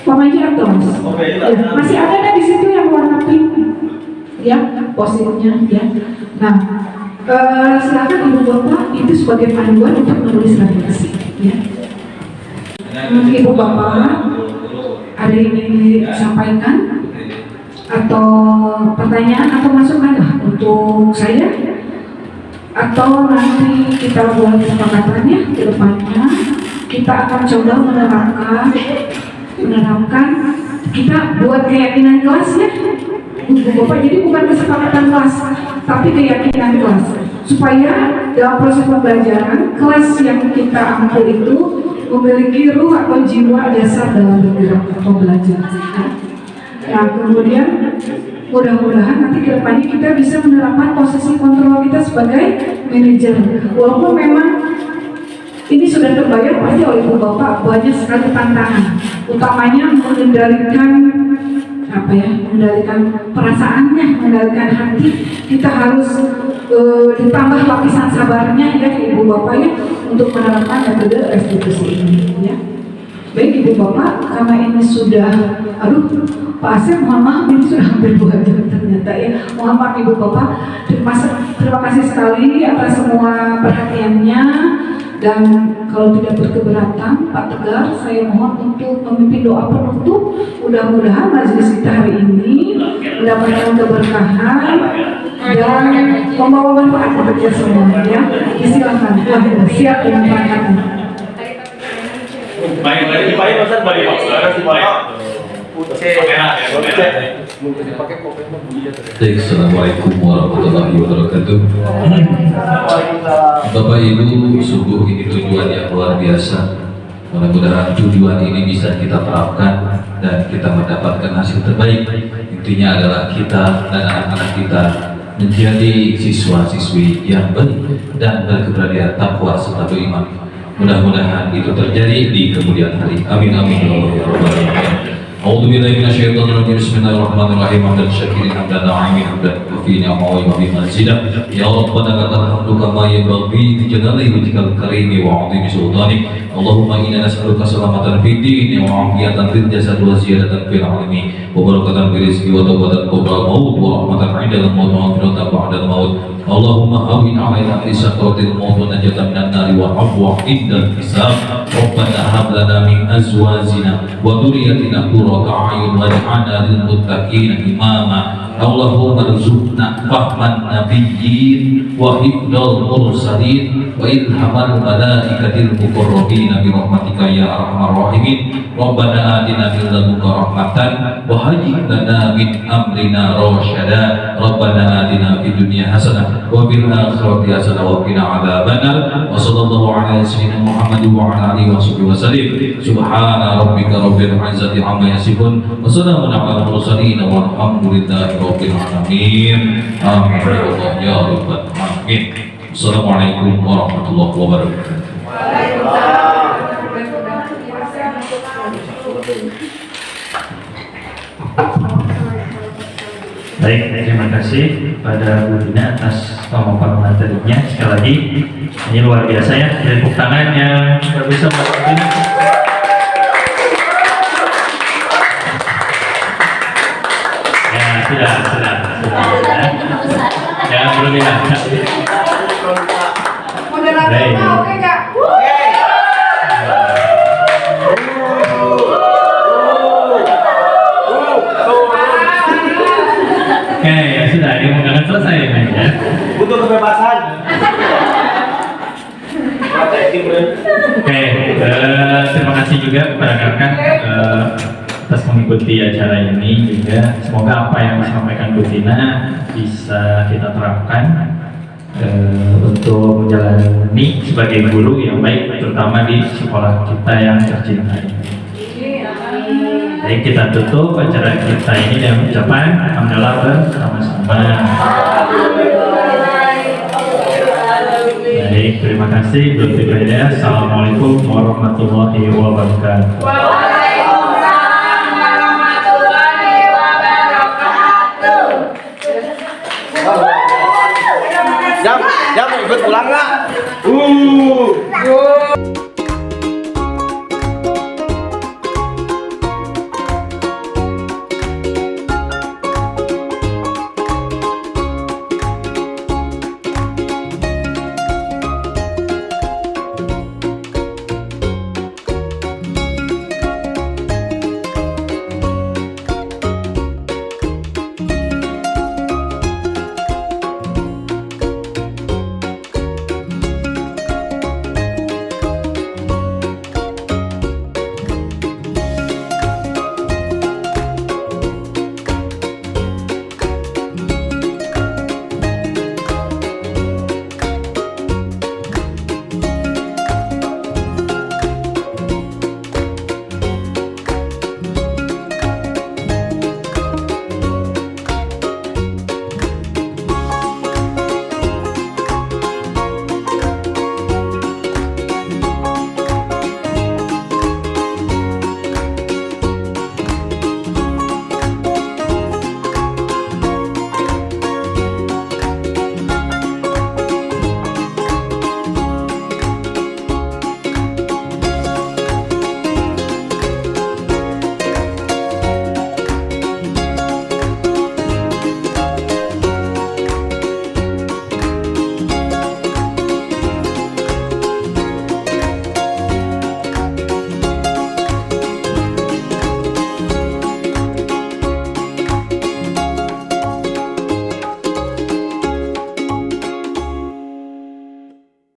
Speaker 3: Pemaji atau mas? Ya, masih ada kan di situ yang warna pink, ya, positnya, ya. Nah, silakan Ibu Bapak itu sebagai panduan untuk menulis refleksi, ya. Ibu Bapak ada yang ingin disampaikan atau pertanyaan atau masukan lah untuk saya, atau nanti kita buat kesepakatannya ke depannya kita akan coba menerapkan kita buat keyakinan kelas ya Ibu Bapak. Jadi bukan kesepakatan kelas tapi keyakinan kelas, supaya dalam proses pembelajaran kelas yang kita ambil itu memiliki ruh atau jiwa dasar dalam bergerak atau belajar. Nah, kemudian mudah-mudahan nanti ke depannya kita bisa menerapkan posisi kontrol kita sebagai manajer. Walaupun memang ini sudah terbayar pasti oleh Ibu Bapak, banyak sekali tantangan, utamanya mengendalikan mengendalikan perasaannya, mengendalikan hati. Kita harus ditambah lapisan sabarnya ya Ibu Bapak ya untuk menerapkan metode restitusi ini ya. Baik Ibu Bapak, karena ini sudah, Pak Asep mohon maaf ini sudah hampir 2 jam ternyata ya. Mohon maaf Ibu Bapak, terima kasih sekali atas semua perhatiannya. Dan kalau tidak berkeberatan Pak Tegar, saya mohon untuk memimpin doa penutup. Mudah-mudahan majelis kita hari ini mendapatkan keberkahan dan membawa manfaat untuk kita semua ya. Silakan, siap dengan perangkatnya.
Speaker 5: Baik, Ustaz, baik.
Speaker 6: Assalamualaikum warahmatullahi wabarakatuh. Bapak Ibu, sungguh ini tujuan yang luar biasa. Mudah-mudahan tujuan ini bisa kita terapkan dan kita mendapatkan hasil terbaik. Intinya adalah kita dan anak-anak kita menjadi siswa-siswi yang baik dan berkeberanian, takwa serta beriman. Mudah-mudahan itu terjadi di kemudian hari. Amin amin ya rabbal alamin. A'udzu billahi minasyaitonir rajim. Bismillahirrahmanirrahim. Hamdan syakirin hamdan na'imin hamdan fi ni'amahu wa bi mazidah. Ya Rabbana lakal hamdu kama yanbaghi li jalali wajhikal karimi wa 'azimi sultanik. Allahumma inna nas'aluka salamatan fid din wa 'afiyatan fil jasad wa ziyadatan fil 'ilmi wa barakatan fil rizqi wa tawbatan qabla al-maut wa rahmatan 'inda al-maut wa maghfiratan ba'da al-maut. Allahumma hawwin 'alaina fi sakratil maut wa najatan minan nari wa 'afwa 'inda al-hisab. Rabbana hab lana min azwajina wa dhurriyyatina qurrata a'yun waj'alna lil muttaqina imama. Allahumma rzuqna fahman nabiyyin wa hifdzal mursalin wa ilhamal malaikatil muqarrabin bi rahmatika ya arhamar rahimin. Rabbana atina min ladunka rahmatan wa hayyi lana min amrina rasyada. Rabbana atina fid dunya hasanah wa fil akhirati hasanah wa qina adzabannar. Wa sallallahu ala sayyidina Muhammad wa ala alihi wa sallam. Subhana rabbika rabbil izzati amma yasifun wa salamun ala mursalin walhamdulillahi rabbil alamin. Amin ya rabbal alamin. Assalamualaikum warahmatullahi wabarakatuh.
Speaker 1: Baik, terima kasih pada Bu Dina atas pemaparan materinya. Sekali lagi, ini luar biasa ya. Tepuk tangannya bisa buat Bu Dina. Ya, sudah. Jangan berlebihan. Moderatornya oke Kak? Oke, ya sudah, ini undangan selesai ya.
Speaker 5: Butuh kebebasan.
Speaker 1: Oke, terima kasih. juga kepada rekan atas mengikuti acara ini juga. Semoga apa yang disampaikan Bu Tina bisa kita terapkan untuk menjalani sebagai guru yang baik, terutama di sekolah kita yang tercinta ini. Baik, kita tutup acara kita ini dengan ucapan alhamdulillah bersama-sama. Baik, terima kasih. Assalamualaikum warahmatullahi wabarakatuh.
Speaker 7: Waalaikumsalam warahmatullahi wabarakatuh.
Speaker 5: Jam ikut pulang nggak?